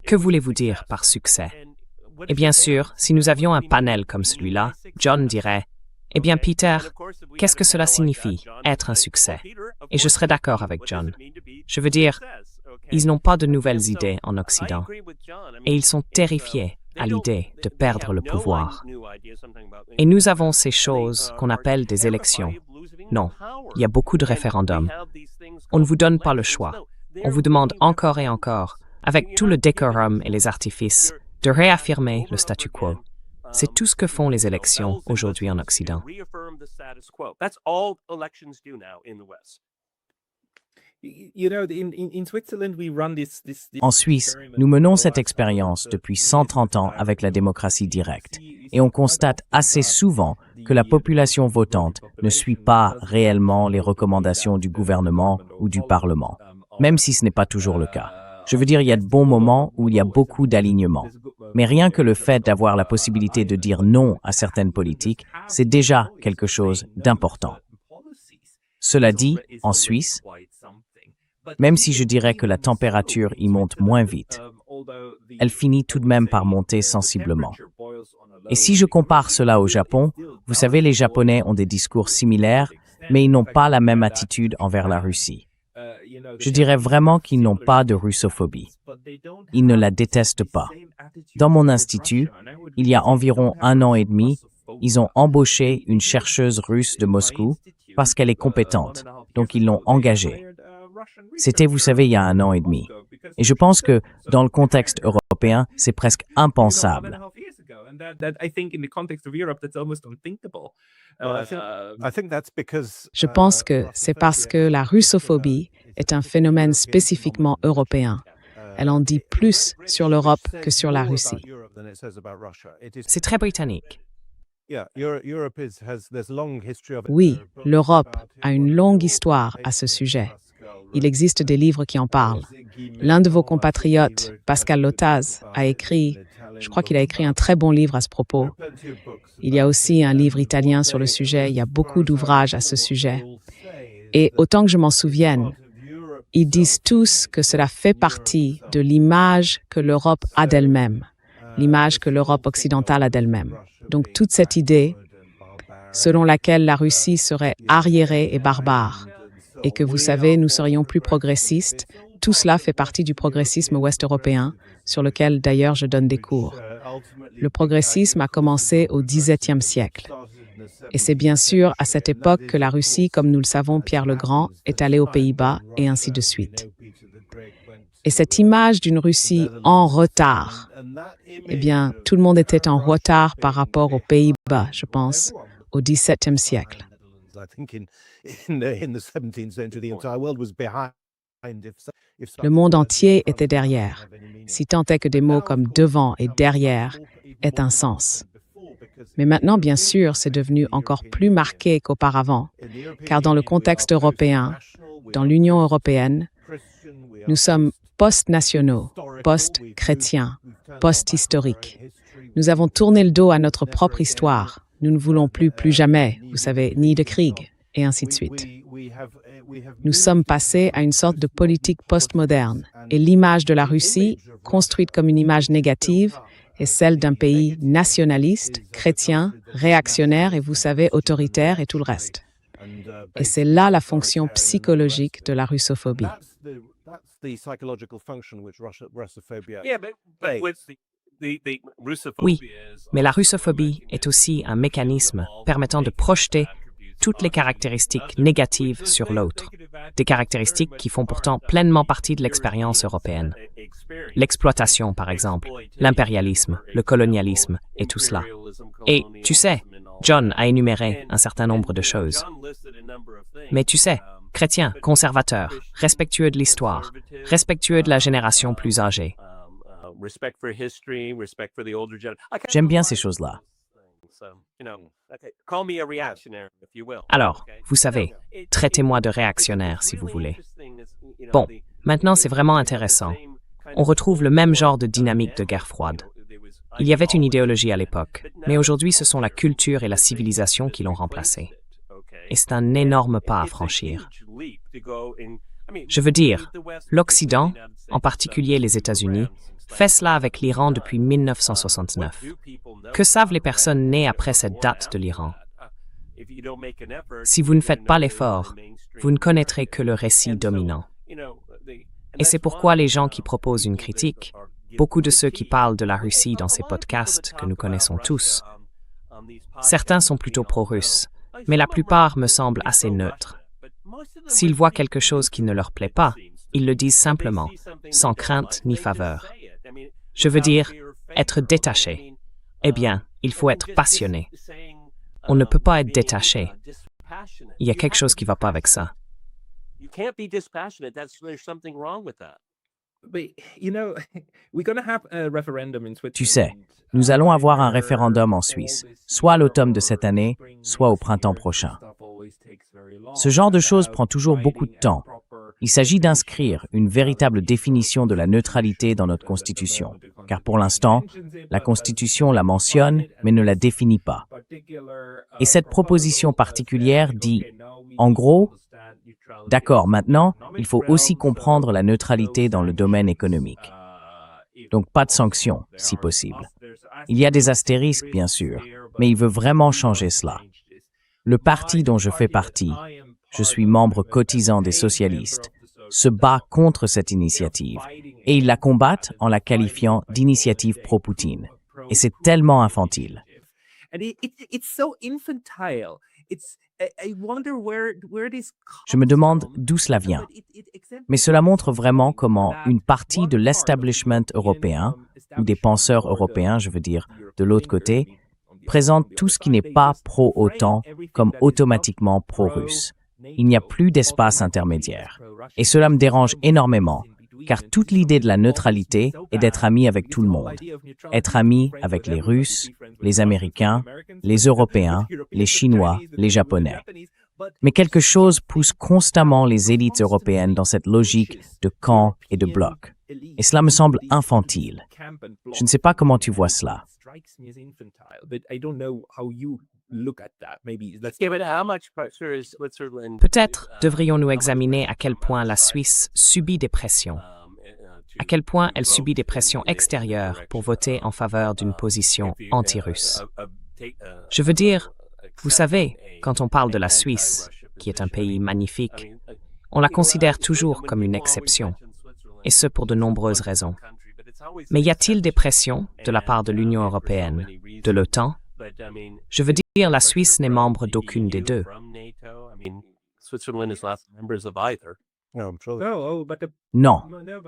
Que voulez-vous dire par succès? Et bien sûr, si nous avions un panel comme celui-là, John dirait « Eh bien, Peter, qu'est-ce que cela signifie, être un succès ?» Et je serais d'accord avec John. Je veux dire, ils n'ont pas de nouvelles idées en Occident. Et ils sont terrifiés à l'idée de perdre le pouvoir. Et nous avons ces choses qu'on appelle des élections. Non, il y a beaucoup de référendums. On ne vous donne pas le choix. On vous demande encore et encore, avec tout le décorum et les artifices, de réaffirmer le statu quo. C'est tout ce que font les élections aujourd'hui en Occident. En Suisse, nous menons cette expérience depuis 130 ans avec la démocratie directe et on constate assez souvent que la population votante ne suit pas réellement les recommandations du gouvernement ou du Parlement, même si ce n'est pas toujours le cas. Je veux dire, il y a de bons moments où il y a beaucoup d'alignement. Mais rien que le fait d'avoir la possibilité de dire non à certaines politiques, c'est déjà quelque chose d'important. Cela dit, en Suisse, même si je dirais que la température y monte moins vite, elle finit tout de même par monter sensiblement. Et si je compare cela au Japon, vous savez, les Japonais ont des discours similaires, mais ils n'ont pas la même attitude envers la Russie. Je dirais vraiment qu'ils n'ont pas de russophobie. Ils ne la détestent pas. Dans mon institut, il y a environ 1 an et demi, ils ont embauché une chercheuse russe de Moscou parce qu'elle est compétente, donc ils l'ont engagée. C'était, vous savez, il y a 1 an et demi. Et je pense que, dans le contexte européen, c'est presque impensable. Je pense que c'est parce que la russophobie est un phénomène spécifiquement européen. Elle en dit plus sur l'Europe que sur la Russie. C'est très britannique. Oui, l'Europe a une longue histoire à ce sujet. Il existe des livres qui en parlent. L'un de vos compatriotes, Pascal Lotaz, a écrit, je crois qu'il a écrit un très bon livre à ce propos. Il y a aussi un livre italien sur le sujet, il y a beaucoup d'ouvrages à ce sujet. Et autant que je m'en souvienne, ils disent tous que cela fait partie de l'image que l'Europe a d'elle-même, l'image que l'Europe occidentale a d'elle-même. Donc toute cette idée selon laquelle la Russie serait arriérée et barbare, et que, vous savez, nous serions plus progressistes, tout cela fait partie du progressisme ouest-européen, sur lequel d'ailleurs je donne des cours. Le progressisme a commencé au XVIIe siècle. Et c'est bien sûr à cette époque que la Russie, comme nous le savons, Pierre le Grand, est allé aux Pays-Bas et ainsi de suite. Et cette image d'une Russie en retard, eh bien, tout le monde était en retard par rapport aux Pays-Bas, je pense, au XVIIe siècle. Le monde entier était derrière, si tant est que des mots comme devant et derrière aient un sens. Mais maintenant, bien sûr, c'est devenu encore plus marqué qu'auparavant, car dans le contexte européen, dans l'Union européenne, nous sommes post-nationaux, post-chrétiens, post-historiques. Nous avons tourné le dos à notre propre histoire. Nous ne voulons plus jamais, vous savez, ni de Krieg, et ainsi de suite. Nous sommes passés à une sorte de politique postmoderne, et l'image de la Russie, construite comme une image négative, est celle d'un pays nationaliste, chrétien, réactionnaire et, vous savez, autoritaire et tout le reste. Et c'est là la fonction psychologique de la russophobie. Oui, mais la russophobie est aussi un mécanisme permettant de projeter toutes les caractéristiques négatives sur l'autre, des caractéristiques qui font pourtant pleinement partie de l'expérience européenne. L'exploitation, par exemple, l'impérialisme, le colonialisme et tout cela. Et tu sais, John a énuméré un certain nombre de choses. Mais tu sais, chrétien, conservateur, respectueux de l'histoire, respectueux de la génération plus âgée. J'aime bien ces choses-là. Alors, vous savez, traitez-moi de réactionnaire si vous voulez. Bon, maintenant c'est vraiment intéressant. On retrouve le même genre de dynamique de guerre froide. Il y avait une idéologie à l'époque, mais aujourd'hui ce sont la culture et la civilisation qui l'ont remplacée. Et c'est un énorme pas à franchir. Je veux dire, l'Occident, en particulier les États-Unis, fait cela avec l'Iran depuis 1969. Que savent les personnes nées après cette date de l'Iran? Si vous ne faites pas l'effort, vous ne connaîtrez que le récit dominant. Et c'est pourquoi les gens qui proposent une critique, beaucoup de ceux qui parlent de la Russie dans ces podcasts que nous connaissons tous, certains sont plutôt pro-russes, mais la plupart me semblent assez neutres. S'ils voient quelque chose qui ne leur plaît pas, ils le disent simplement, sans crainte ni faveur. Je veux dire, être détaché. Eh bien, Il faut être passionné. On ne peut pas être détaché. Il y a quelque chose qui ne va pas avec ça. Tu sais, nous allons avoir un référendum en Suisse, soit à l'automne de cette année, soit au printemps prochain. Ce genre de choses prend toujours beaucoup de temps. Il s'agit d'inscrire une véritable définition de la neutralité dans notre Constitution, car pour l'instant, la Constitution la mentionne, mais ne la définit pas. Et cette proposition particulière dit, en gros, d'accord, maintenant, il faut aussi comprendre la neutralité dans le domaine économique. Donc pas de sanctions, si possible. Il y a des astérisques, bien sûr, mais il veut vraiment changer cela. Le parti dont je fais partie, je suis membre cotisant des socialistes, se bat contre cette initiative, et ils la combattent en la qualifiant d'initiative pro-Poutine. Et c'est tellement infantile. Je me demande d'où cela vient. Mais cela montre vraiment comment une partie de l'establishment européen, ou des penseurs européens, je veux dire, de l'autre côté, présente tout ce qui n'est pas pro-OTAN comme automatiquement pro-russe. Il n'y a plus d'espace intermédiaire. Et cela me dérange énormément, car toute l'idée de la neutralité est d'être ami avec tout le monde. Être ami avec les Russes, les Américains, les Européens, les Chinois, les Japonais. Mais quelque chose pousse constamment les élites européennes dans cette logique de camp et de bloc. Et cela me semble infantile. Je ne sais pas comment tu vois cela. Peut-être devrions-nous examiner à quel point la Suisse subit des pressions, à quel point elle subit des pressions extérieures pour voter en faveur d'une position anti-russe. Je veux dire, vous savez, quand on parle de la Suisse, qui est un pays magnifique, on la considère toujours comme une exception, et ce pour de nombreuses raisons. Mais y a-t-il des pressions de la part de l'Union européenne, de l'OTAN? Je veux dire, la Suisse n'est membre d'aucune des deux. Non,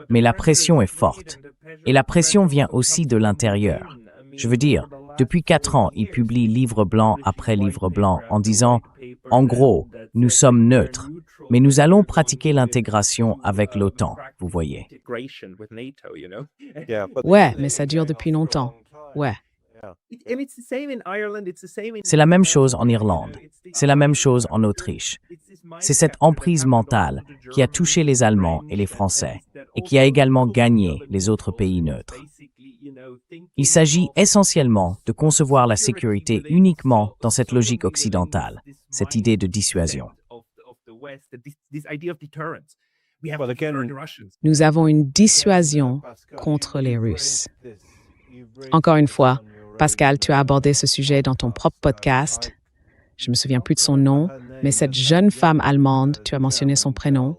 mais la pression est forte. Et la pression vient aussi de l'intérieur. Je veux dire, depuis 4 ans, ils publient livre blanc après livre blanc en disant « En gros, nous sommes neutres, mais nous allons pratiquer l'intégration avec l'OTAN, vous voyez. » Ouais, mais ça dure depuis longtemps. Ouais. C'est la même chose en Irlande. C'est la même chose en Autriche. C'est cette emprise mentale qui a touché les Allemands et les Français et qui a également gagné les autres pays neutres. Il s'agit essentiellement de concevoir la sécurité uniquement dans cette logique occidentale, cette idée de dissuasion. Nous avons une dissuasion contre les Russes. Encore une fois, Pascal, tu as abordé ce sujet dans ton propre podcast. Je ne me souviens plus de son nom, mais cette jeune femme allemande, tu as mentionné son prénom.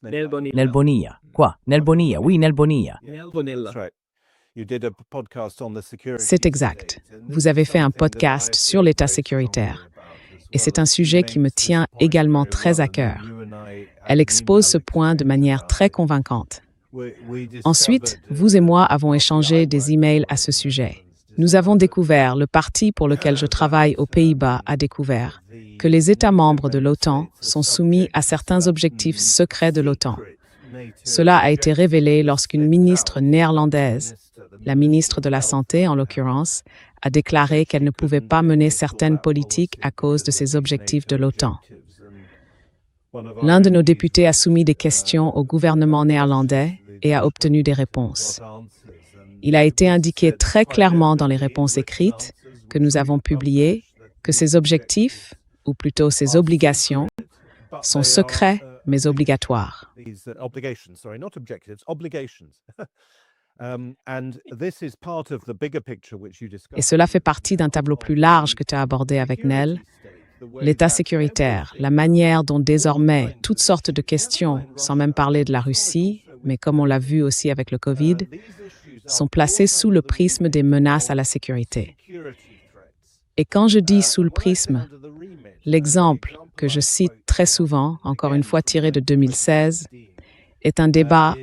Nel Bonilla. Quoi? Nel Bonilla. Oui, Nel Bonilla. C'est exact. Vous avez fait un podcast sur l'état sécuritaire. Et c'est un sujet qui me tient également très à cœur. Elle expose ce point de manière très convaincante. Ensuite, vous et moi avons échangé des emails à ce sujet. Nous avons découvert, le parti pour lequel je travaille aux Pays-Bas a découvert, que les États membres de l'OTAN sont soumis à certains objectifs secrets de l'OTAN. Cela a été révélé lorsqu'une ministre néerlandaise, la ministre de la Santé en l'occurrence, a déclaré qu'elle ne pouvait pas mener certaines politiques à cause de ces objectifs de l'OTAN. L'un de nos députés a soumis des questions au gouvernement néerlandais et a obtenu des réponses. Il a été indiqué très clairement dans les réponses écrites que nous avons publiées que ces objectifs, ou plutôt ces obligations, sont secrets mais obligatoires. Et cela fait partie d'un tableau plus large que tu as abordé avec Nel. L'état sécuritaire, la manière dont désormais toutes sortes de questions, sans même parler de la Russie, mais comme on l'a vu aussi avec le Covid, sont placées sous le prisme des menaces à la sécurité. Et quand je dis sous le prisme, l'exemple que je cite très souvent, encore une fois tiré de 2016, est un débat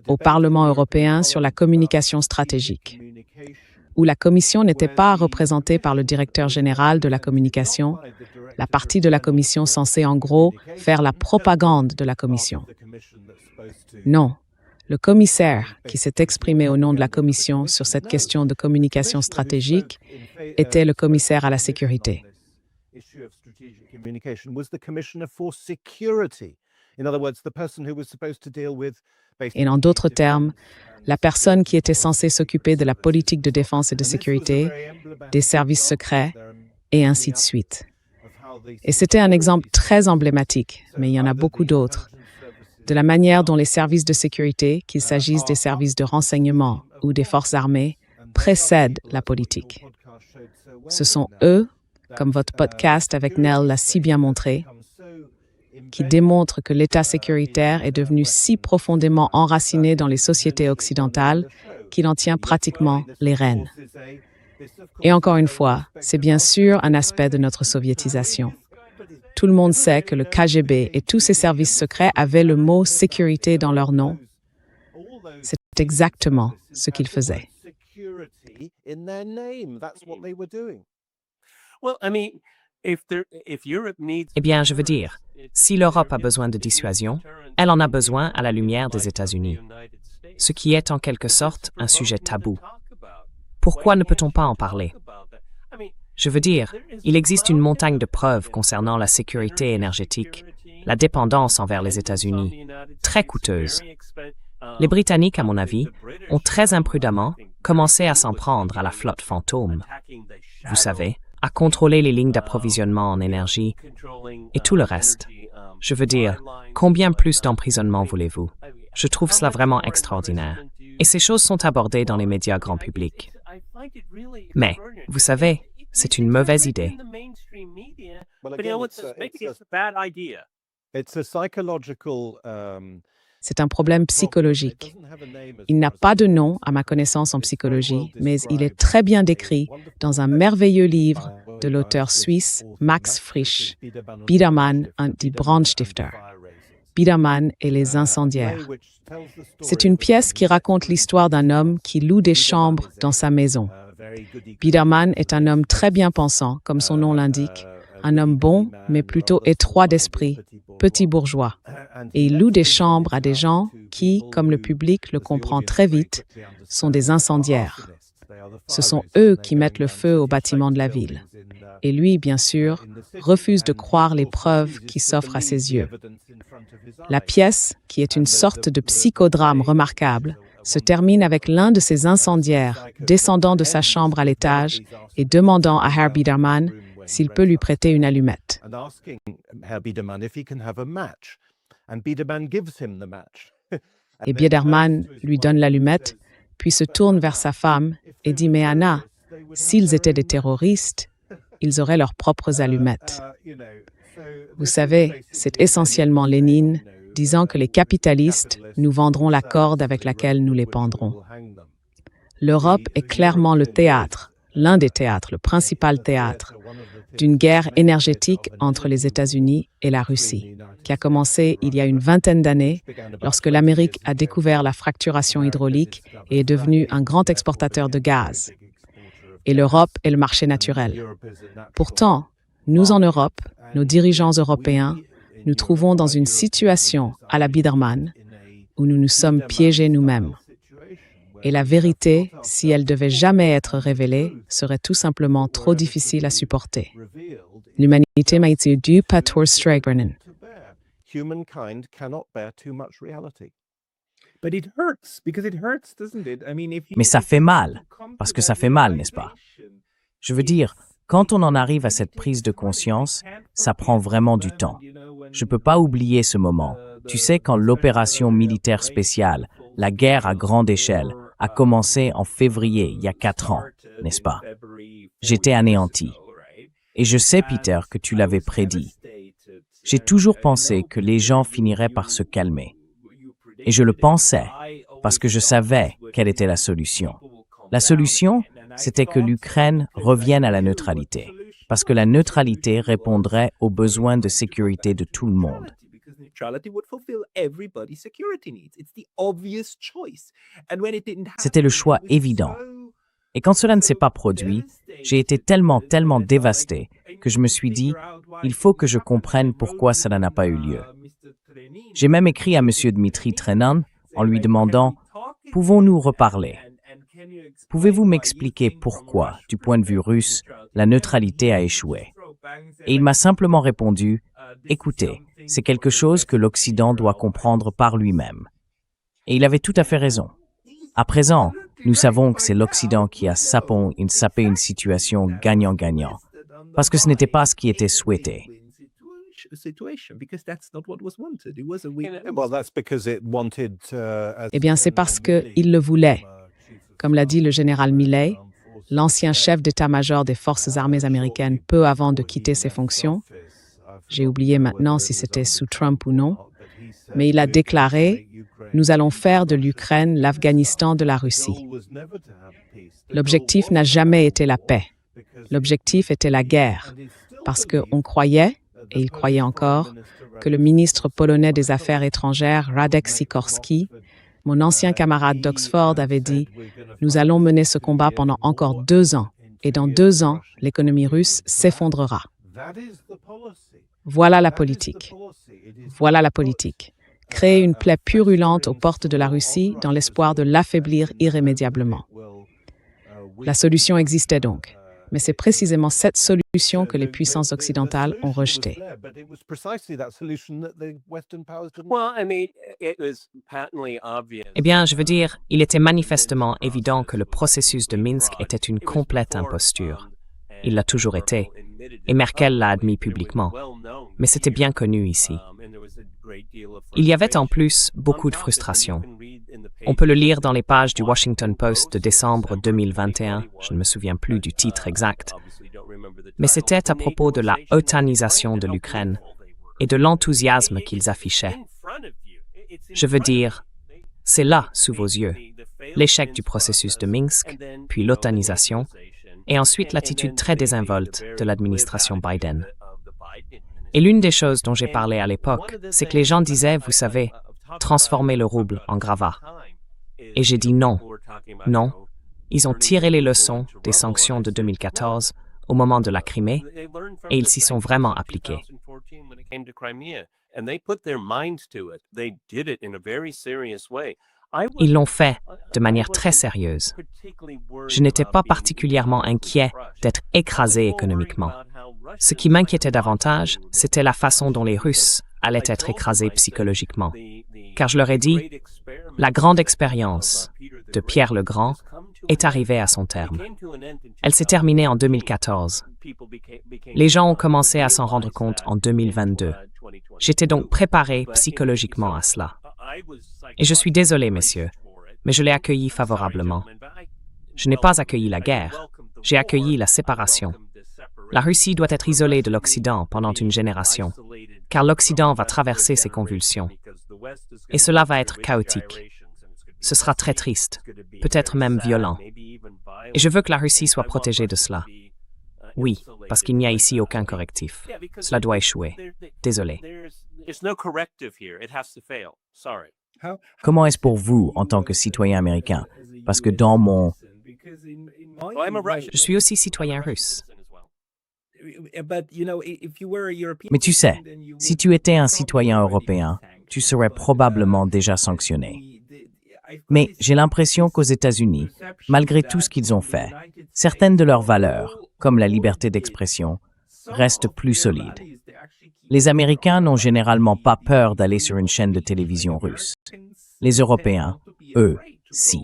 au Parlement européen sur la communication stratégique. où la commission n'était pas représentée par le directeur général de la communication, la partie de la commission censée en gros faire la propagande de la commission. Non, le commissaire qui s'est exprimé au nom de la commission sur cette question de communication stratégique était le commissaire à la sécurité. Et en d'autres termes, la personne qui était censée s'occuper de la politique de défense et de sécurité, des services secrets, et ainsi de suite. Et c'était un exemple très emblématique, mais il y en a beaucoup d'autres, de la manière dont les services de sécurité, qu'il s'agisse des services de renseignement ou des forces armées, précèdent la politique. Ce sont eux, comme votre podcast avec Nell l'a si bien montré, qui démontrent que l'État sécuritaire est devenu si profondément enraciné dans les sociétés occidentales qu'il en tient pratiquement les rênes. Et encore une fois, c'est bien sûr un aspect de notre soviétisation. Tout le monde sait que le KGB et tous ses services secrets avaient le mot « sécurité » dans leur nom. C'est exactement ce qu'ils faisaient. Eh bien, je veux dire, si l'Europe a besoin de dissuasion, elle en a besoin à la lumière des États-Unis, ce qui est en quelque sorte un sujet tabou. Pourquoi ne peut-on pas en parler? Je veux dire, il existe une montagne de preuves concernant la sécurité énergétique, la dépendance envers les États-Unis, très coûteuse. Les Britanniques, à mon avis, ont très imprudemment commencé à s'en prendre à la flotte fantôme. Vous savez, à contrôler les lignes d'approvisionnement en énergie et tout le reste. Je veux dire, combien plus d'emprisonnement voulez-vous? Je trouve cela vraiment extraordinaire. Et ces choses sont abordées dans les médias grand public. Mais, vous savez, c'est une mauvaise idée. C'est un problème psychologique. Il n'a pas de nom, à ma connaissance, en psychologie, mais il est très bien décrit dans un merveilleux livre de l'auteur suisse Max Frisch, Biedermann und die Brandstifter. Biedermann et les incendiaires. C'est une pièce qui raconte l'histoire d'un homme qui loue des chambres dans sa maison. Biedermann est un homme très bien pensant, comme son nom l'indique, un homme bon, mais plutôt étroit d'esprit, petit bourgeois. Et il loue des chambres à des gens qui, comme le public le comprend très vite, sont des incendiaires. Ce sont eux qui mettent le feu aux bâtiments de la ville. Et lui, bien sûr, refuse de croire les preuves qui s'offrent à ses yeux. La pièce, qui est une sorte de psychodrame remarquable, se termine avec l'un de ces incendiaires descendant de sa chambre à l'étage et demandant à Herr Biedermann s'il peut lui prêter une allumette. Et Biedermann lui donne l'allumette, puis se tourne vers sa femme et dit « Mais Anna, s'ils étaient des terroristes, ils auraient leurs propres allumettes. » Vous savez, c'est essentiellement Lénine disant que les capitalistes nous vendront la corde avec laquelle nous les pendrons. L'Europe est clairement le théâtre, l'un des théâtres, le principal théâtre, d'une guerre énergétique entre les États-Unis et la Russie, qui a commencé il y a une vingtaine d'années, lorsque l'Amérique a découvert la fracturation hydraulique et est devenue un grand exportateur de gaz. Et l'Europe est le marché naturel. Pourtant, nous en Europe, nos dirigeants européens, nous trouvons dans une situation à la Biedermann où nous nous sommes piégés nous-mêmes. Et la vérité, si elle devait jamais être révélée, serait tout simplement trop difficile à supporter. L'humanité m'a été due pas tour strägbenen. Mais ça fait mal, parce que ça fait mal, n'est-ce pas? Je veux dire, quand on en arrive à cette prise de conscience, ça prend vraiment du temps. Je ne peux pas oublier ce moment. Tu sais, quand l'opération militaire spéciale, la guerre à grande échelle, a commencé en février, il y a 4 ans, n'est-ce pas? J'étais anéanti. Et je sais, Peter, que tu l'avais prédit. J'ai toujours pensé que les gens finiraient par se calmer. Et je le pensais, parce que je savais quelle était la solution. La solution, c'était que l'Ukraine revienne à la neutralité, parce que la neutralité répondrait aux besoins de sécurité de tout le monde. C'était le choix évident. Et quand cela ne s'est pas produit, j'ai été tellement dévasté que je me suis dit, il faut que je comprenne pourquoi cela n'a pas eu lieu. J'ai même écrit à M. Dmitri Trenin en lui demandant, pouvons-nous reparler? Pouvez-vous m'expliquer pourquoi, du point de vue russe, la neutralité a échoué? Et il m'a simplement répondu, écoutez, c'est quelque chose que l'Occident doit comprendre par lui-même. Et il avait tout à fait raison. À présent, nous savons que c'est l'Occident qui a sapé une situation gagnant-gagnant, parce que ce n'était pas ce qui était souhaité. Eh bien, c'est parce qu'il le voulait. Comme l'a dit le général Milley, l'ancien chef d'état-major des forces armées américaines peu avant de quitter ses fonctions, j'ai oublié maintenant si c'était sous Trump ou non, mais il a déclaré « Nous allons faire de l'Ukraine l'Afghanistan de la Russie ». L'objectif n'a jamais été la paix. L'objectif était la guerre, parce qu'on croyait, et il croyait encore, que le ministre polonais des Affaires étrangères, Radek Sikorski, mon ancien camarade d'Oxford, avait dit « Nous allons mener ce combat pendant encore 2 ans, et dans 2 ans, l'économie russe s'effondrera. » Voilà la politique. Voilà la politique. Créer une plaie purulente aux portes de la Russie dans l'espoir de l'affaiblir irrémédiablement. La solution existait donc, mais c'est précisément cette solution que les puissances occidentales ont rejetée. Eh bien, je veux dire, il était manifestement évident que le processus de Minsk était une complète imposture. Il l'a toujours été, et Merkel l'a admis publiquement. Mais c'était bien connu ici. Il y avait en plus beaucoup de frustration. On peut le lire dans les pages du Washington Post de décembre 2021, je ne me souviens plus du titre exact, mais c'était à propos de la otanisation de l'Ukraine et de l'enthousiasme qu'ils affichaient. Je veux dire, c'est là, sous vos yeux, l'échec du processus de Minsk, puis l'otanisation, et ensuite l'attitude très désinvolte de l'administration Biden. Et l'une des choses dont j'ai parlé à l'époque, c'est que les gens disaient, vous savez, transformer le rouble en gravat. Et j'ai dit non, non, ils ont tiré les leçons des sanctions de 2014 au moment de la Crimée, et ils s'y sont vraiment appliqués. Ils l'ont fait de manière très sérieuse. Je n'étais pas particulièrement inquiet d'être écrasé économiquement. Ce qui m'inquiétait davantage, c'était la façon dont les Russes allaient être écrasés psychologiquement. Car je leur ai dit, la grande expérience de Pierre le Grand est arrivée à son terme. Elle s'est terminée en 2014. Les gens ont commencé à s'en rendre compte en 2022. J'étais donc préparé psychologiquement à cela. Et je suis désolé, messieurs, mais je l'ai accueilli favorablement. Je n'ai pas accueilli la guerre, j'ai accueilli la séparation. La Russie doit être isolée de l'Occident pendant une génération, car l'Occident va traverser ses convulsions. Et cela va être chaotique. Ce sera très triste, peut-être même violent. Et je veux que la Russie soit protégée de cela. Oui, parce qu'il n'y a ici aucun correctif. Cela doit échouer. Désolé. Comment est-ce pour vous, en tant que citoyen américain? Parce que dans mon... Je suis aussi citoyen russe. Mais tu sais, si tu étais un citoyen européen, tu serais probablement déjà sanctionné. Mais j'ai l'impression qu'aux États-Unis, malgré tout ce qu'ils ont fait, certaines de leurs valeurs, comme la liberté d'expression, restent plus solides. Les Américains n'ont généralement pas peur d'aller sur une chaîne de télévision russe. Les Européens, eux, si.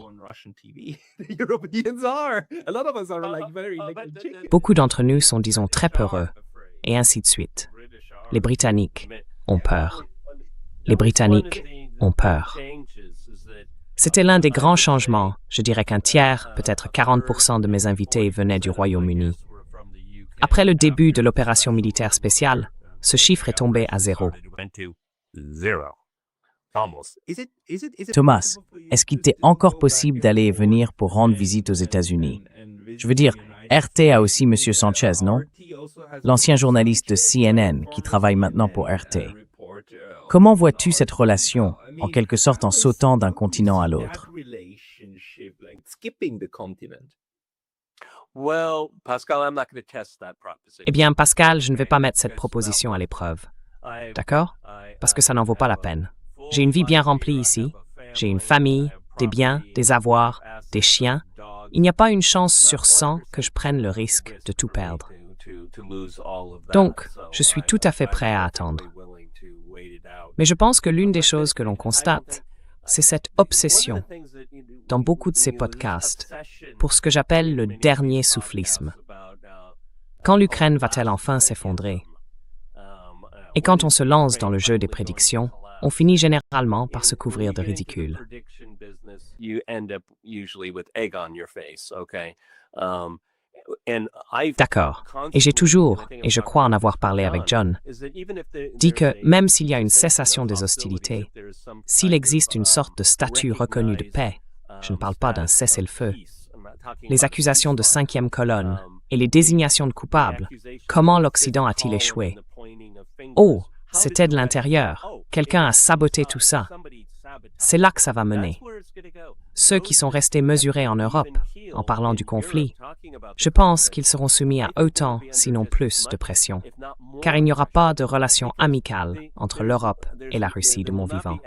Beaucoup d'entre nous sont, disons, très peureux, et ainsi de suite. Les Britanniques ont peur. Les Britanniques ont peur. C'était l'un des grands changements. Je dirais qu'un tiers, peut-être 40% de mes invités venaient du Royaume-Uni. Après le début de l'opération militaire spéciale, ce chiffre est tombé à 0. Thomas, est-ce qu'il t'est encore possible d'aller et venir pour rendre visite aux États-Unis? Je veux dire, RT a aussi M. Sanchez, non? L'ancien journaliste de CNN qui travaille maintenant pour RT. Comment vois-tu cette relation, en quelque sorte en sautant d'un continent à l'autre? Eh bien, Pascal, je ne vais pas mettre cette proposition à l'épreuve. D'accord? Parce que ça n'en vaut pas la peine. J'ai une vie bien remplie ici. J'ai une famille, des biens, des avoirs, des chiens. Il n'y a pas une chance sur 100 que je prenne le risque de tout perdre. Donc, je suis tout à fait prêt à attendre. Mais je pense que l'une des choses que l'on constate, c'est cette obsession, dans beaucoup de ces podcasts, pour ce que j'appelle le dernier soufflisme. Quand l'Ukraine va-t-elle enfin s'effondrer? Et quand on se lance dans le jeu des prédictions, on finit généralement par se couvrir de ridicule. D'accord. Et j'ai toujours, et je crois en avoir parlé avec John, dit que même s'il y a une cessation des hostilités, s'il existe une sorte de statut reconnu de paix, je ne parle pas d'un cessez-le-feu, les accusations de cinquième colonne et les désignations de coupables, comment l'Occident a-t-il échoué? Oh, c'était de l'intérieur. Quelqu'un a saboté tout ça. C'est là que ça va mener. Ceux qui sont restés mesurés en Europe, en parlant du conflit, je pense qu'ils seront soumis à autant, sinon plus, de pression, car il n'y aura pas de relation amicale entre l'Europe et la Russie de mon vivant.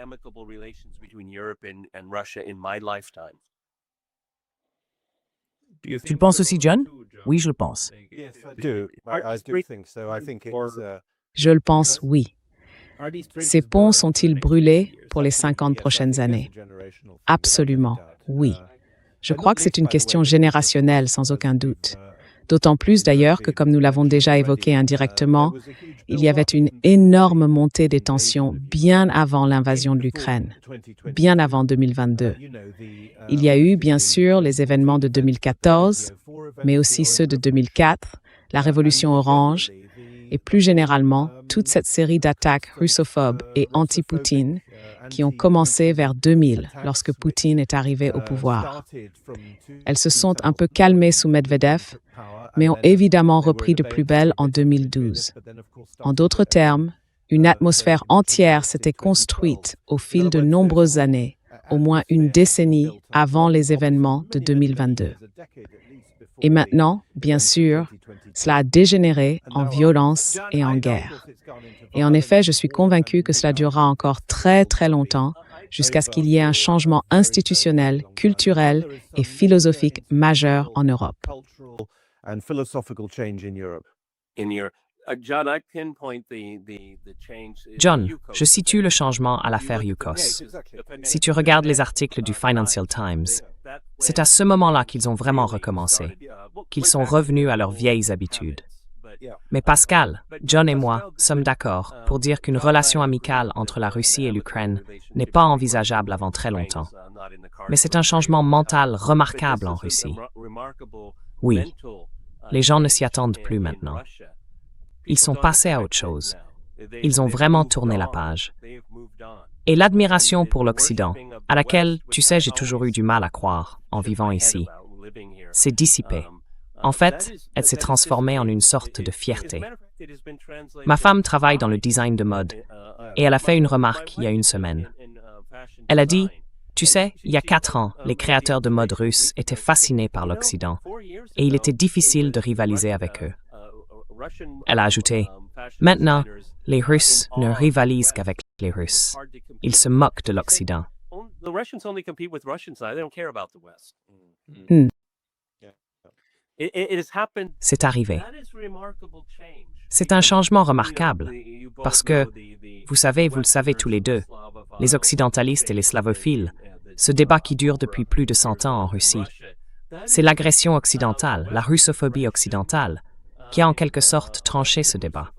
Tu le penses aussi, John? Oui, je le pense. Je le pense, oui. Ces ponts sont-ils brûlés pour les 50 prochaines années? Absolument, oui. Je crois que c'est une question générationnelle, sans aucun doute. D'autant plus d'ailleurs que, comme nous l'avons déjà évoqué indirectement, il y avait une énorme montée des tensions bien avant l'invasion de l'Ukraine, bien avant 2022. Il y a eu, bien sûr, les événements de 2014, mais aussi ceux de 2004, la Révolution orange, et plus généralement, toute cette série d'attaques russophobes et anti-Poutine qui ont commencé vers 2000, lorsque Poutine est arrivé au pouvoir. Elles se sont un peu calmées sous Medvedev, mais ont évidemment repris de plus belle en 2012. En d'autres termes, une atmosphère entière s'était construite au fil de nombreuses années, au moins une décennie avant les événements de 2022. Et maintenant, bien sûr, cela a dégénéré en violence et en guerre. Et en effet, je suis convaincu que cela durera encore très très longtemps, jusqu'à ce qu'il y ait un changement institutionnel, culturel et philosophique majeur en Europe. John, je situe le changement à l'affaire Yukos. Si tu regardes les articles du Financial Times, c'est à ce moment-là qu'ils ont vraiment recommencé, qu'ils sont revenus à leurs vieilles habitudes. Mais Pascal, John et moi sommes d'accord pour dire qu'une relation amicale entre la Russie et l'Ukraine n'est pas envisageable avant très longtemps. Mais c'est un changement mental remarquable en Russie. Oui, les gens ne s'y attendent plus maintenant. Ils sont passés à autre chose. Ils ont vraiment tourné la page. Et l'admiration pour l'Occident, à laquelle, tu sais, j'ai toujours eu du mal à croire en vivant ici, s'est dissipée. En fait, elle s'est transformée en une sorte de fierté. Ma femme travaille dans le design de mode et elle a fait une remarque il y a une semaine. Elle a dit, tu sais, il y a 4 ans, les créateurs de mode russes étaient fascinés par l'Occident et il était difficile de rivaliser avec eux. Elle a ajouté, maintenant, les Russes ne rivalisent qu'avec les Russes. Ils se moquent de l'Occident. C'est arrivé. C'est un changement remarquable, parce que, vous le savez tous les deux, les occidentalistes et les slavophiles, ce débat qui dure depuis plus de 100 ans en Russie, c'est l'agression occidentale, la russophobie occidentale, qui a en quelque sorte tranché ce débat.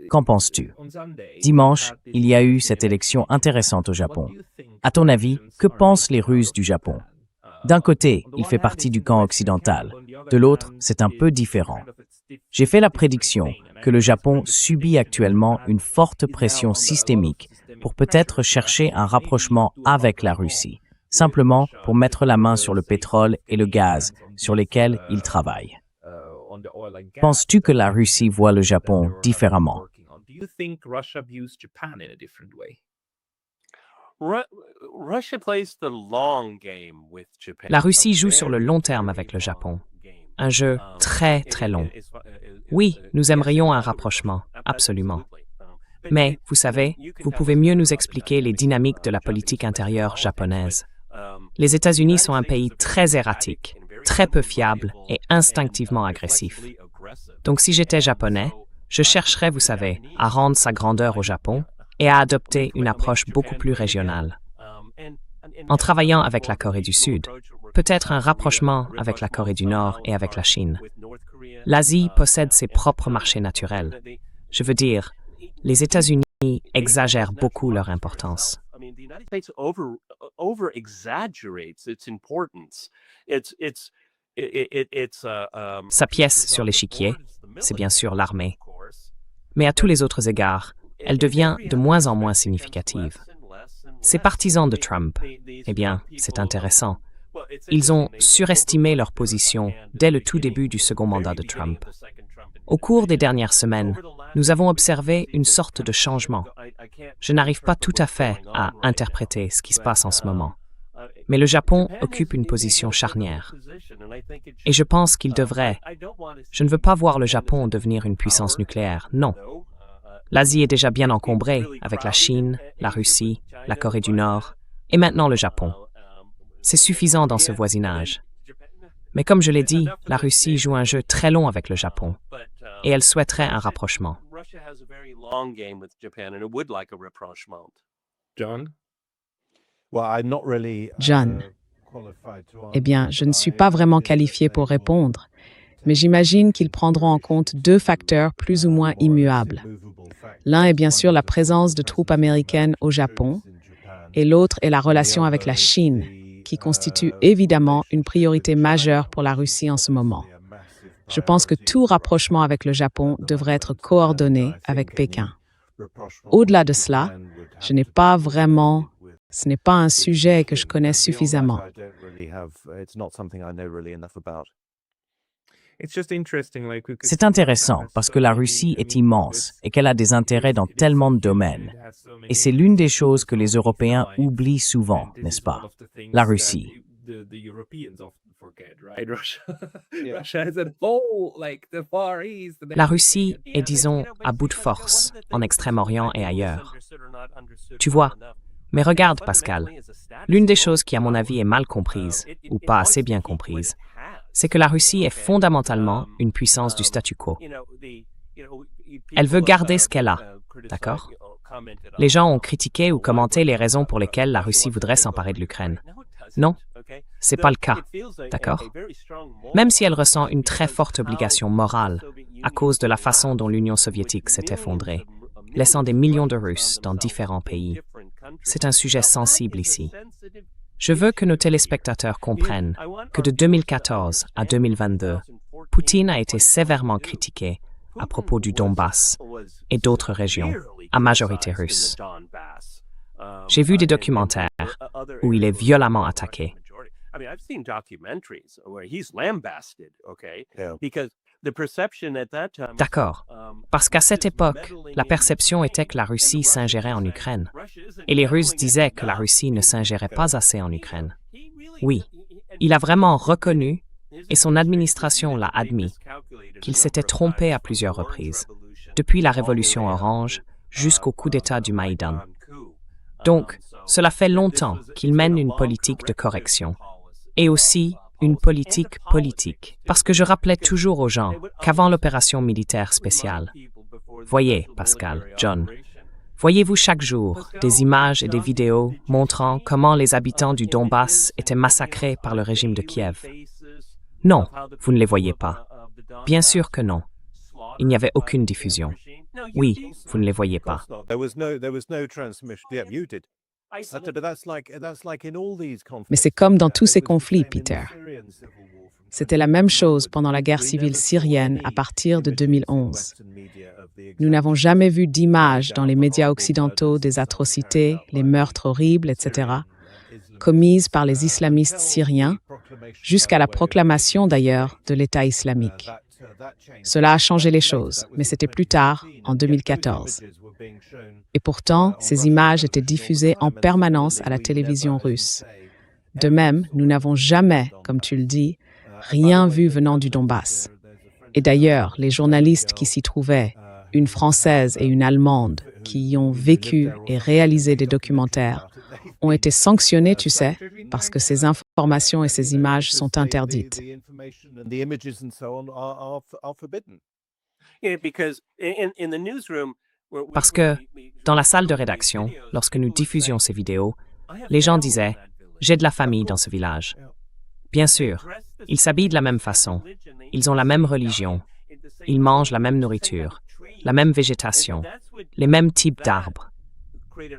Qu'en penses-tu? Dimanche, il y a eu cette élection intéressante au Japon. À ton avis, que pensent les Russes du Japon? D'un côté, il fait partie du camp occidental. De l'autre, c'est un peu différent. J'ai fait la prédiction que le Japon subit actuellement une forte pression systémique pour peut-être chercher un rapprochement avec la Russie, simplement pour mettre la main sur le pétrole et le gaz sur lesquels il travaille. Penses-tu que la Russie voit le Japon différemment? La Russie joue sur le long terme avec le Japon. Un jeu très, très long. Oui, nous aimerions un rapprochement, absolument. Mais, vous savez, vous pouvez mieux nous expliquer les dynamiques de la politique intérieure japonaise. Les États-Unis sont un pays très erratique, très peu fiable et instinctivement agressif. Donc si j'étais japonais, je chercherais, vous savez, à rendre sa grandeur au Japon et à adopter une approche beaucoup plus régionale. En travaillant avec la Corée du Sud, peut-être un rapprochement avec la Corée du Nord et avec la Chine. L'Asie possède ses propres marchés naturels. Je veux dire, les États-Unis exagèrent beaucoup leur importance. Sa pièce sur l'échiquier, c'est bien sûr l'armée. Mais à tous les autres égards, elle devient de moins en moins significative. Ces partisans de Trump, eh bien, c'est intéressant. Ils ont surestimé leur position dès le tout début du second mandat de Trump. Au cours des dernières semaines, nous avons observé une sorte de changement. Je n'arrive pas tout à fait à interpréter ce qui se passe en ce moment. Mais le Japon occupe une position charnière. Et je pense qu'il devrait. Je ne veux pas voir le Japon devenir une puissance nucléaire, non. L'Asie est déjà bien encombrée avec la Chine, la Russie, la Corée du Nord et maintenant le Japon. C'est suffisant dans ce voisinage. Mais comme je l'ai dit, la Russie joue un jeu très long avec le Japon et elle souhaiterait un rapprochement. John, eh bien, je ne suis pas vraiment qualifié pour répondre, mais j'imagine qu'ils prendront en compte deux facteurs plus ou moins immuables. L'un est bien sûr la présence de troupes américaines au Japon, et l'autre est la relation avec la Chine, qui constitue évidemment une priorité majeure pour la Russie en ce moment. Je pense que tout rapprochement avec le Japon devrait être coordonné avec Pékin. Au-delà de cela, ce n'est pas un sujet que je connais suffisamment. C'est intéressant parce que la Russie est immense et qu'elle a des intérêts dans tellement de domaines. Et c'est l'une des choses que les Européens oublient souvent, n'est-ce pas? La Russie. La Russie est, disons, à bout de force, en Extrême-Orient et ailleurs. Tu vois, mais regarde, Pascal, l'une des choses qui, à mon avis, est mal comprise, ou pas assez bien comprise, c'est que la Russie est fondamentalement une puissance du statu quo. Elle veut garder ce qu'elle a, d'accord? Les gens ont critiqué ou commenté les raisons pour lesquelles la Russie voudrait s'emparer de l'Ukraine. Non, c'est pas le cas, d'accord? Même si elle ressent une très forte obligation morale à cause de la façon dont l'Union soviétique s'est effondrée, laissant des millions de Russes dans différents pays. C'est un sujet sensible ici. Je veux que nos téléspectateurs comprennent que de 2014 à 2022, Poutine a été sévèrement critiqué à propos du Donbass et d'autres régions à majorité russe. J'ai vu des documentaires où il est violemment attaqué. D'accord, parce qu'à cette époque, la perception était que la Russie s'ingérait en Ukraine. Et les Russes disaient que la Russie ne s'ingérait pas assez en Ukraine. Oui, il a vraiment reconnu, et son administration l'a admis, qu'il s'était trompé à plusieurs reprises, depuis la Révolution orange jusqu'au coup d'État du Maïdan. Donc, cela fait longtemps qu'il mène une politique de correction, et aussi une politique politique. Parce que je rappelais toujours aux gens qu'avant l'opération militaire spéciale, voyez, Pascal, John, voyez-vous chaque jour des images et des vidéos montrant comment les habitants du Donbass étaient massacrés par le régime de Kiev? Non, vous ne les voyez pas. Bien sûr que non. Il n'y avait aucune diffusion. Oui, vous ne les voyez pas. Mais c'est comme dans tous ces conflits, Peter. C'était la même chose pendant la guerre civile syrienne à partir de 2011. Nous n'avons jamais vu d'images dans les médias occidentaux des atrocités, les meurtres horribles, etc., commises par les islamistes syriens, jusqu'à la proclamation d'ailleurs de l'État islamique. Cela a changé les choses, mais c'était plus tard, en 2014. Et pourtant, ces images étaient diffusées en permanence à la télévision russe. De même, nous n'avons jamais, comme tu le dis, rien vu venant du Donbass. Et d'ailleurs, les journalistes qui s'y trouvaient, une Française et une Allemande, qui y ont vécu et réalisé des documentaires, ont été sanctionnés, tu sais, parce que ces informations et ces images sont interdites. Parce que, dans la salle de rédaction, lorsque nous diffusions ces vidéos, les gens disaient « J'ai de la famille dans ce village ». Bien sûr, ils s'habillent de la même façon, ils ont la même religion, ils mangent la même nourriture, la même végétation, les mêmes types d'arbres.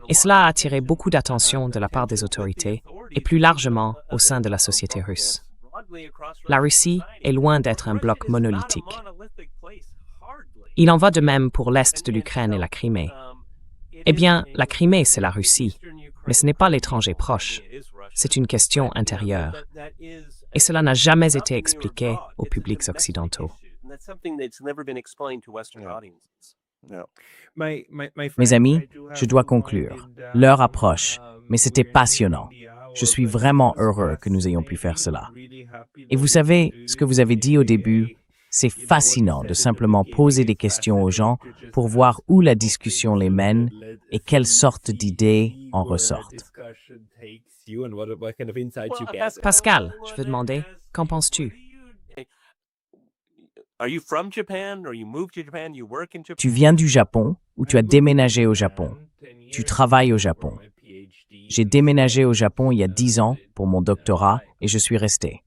Et cela a attiré beaucoup d'attention de la part des autorités et plus largement au sein de la société russe. La Russie est loin d'être un bloc monolithique. Il en va de même pour l'Est de l'Ukraine et la Crimée. Eh bien, la Crimée, c'est la Russie, mais ce n'est pas l'étranger proche. C'est une question intérieure. Et cela n'a jamais été expliqué aux publics occidentaux. Mes amis, je dois conclure. L'heure approche, mais c'était passionnant. Je suis vraiment heureux que nous ayons pu faire cela. Et vous savez, ce que vous avez dit au début, c'est fascinant de simplement poser des questions aux gens pour voir où la discussion les mène et quelles sortes d'idées en ressortent. Pascal, je veux demander, qu'en penses-tu? Tu viens du Japon ou tu as déménagé au Japon? Tu travailles au Japon. J'ai déménagé au Japon il y a 10 ans pour mon doctorat et je suis resté.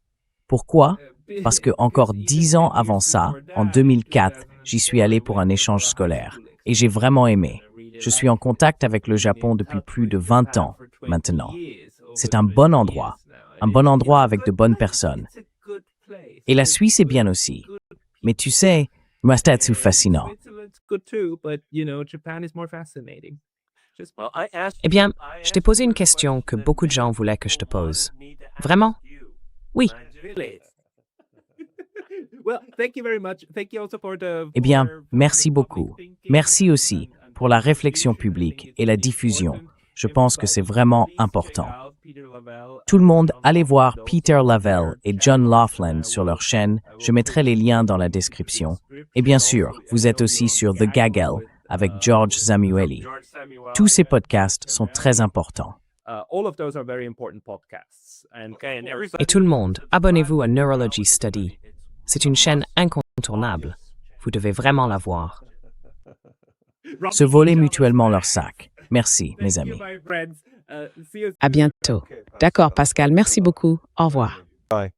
Pourquoi? Parce que encore 10 ans avant ça, en 2004, j'y suis allé pour un échange scolaire et j'ai vraiment aimé. Je suis en contact avec le Japon depuis plus de 20 ans maintenant. C'est un bon endroit avec de bonnes personnes. Et la Suisse est bien aussi. Mais tu sais, c'est fascinant. Eh bien, je t'ai posé une question que beaucoup de gens voulaient que je te pose. Vraiment? Oui. Eh bien, merci beaucoup. Merci aussi pour la réflexion publique et la diffusion. Je pense que c'est vraiment important. Tout le monde, allez voir Peter Lavelle et John Laughlin sur leur chaîne. Je mettrai les liens dans la description. Et bien sûr, vous êtes aussi sur The Gaggle avec George Samueli. Tous ces podcasts sont très importants. Et tout le monde, abonnez-vous à Neurology Study. C'est une chaîne incontournable. Vous devez vraiment la voir. Se voler mutuellement leur sac. Merci, mes amis. À bientôt. D'accord, Pascal, merci beaucoup. Au revoir. Bye.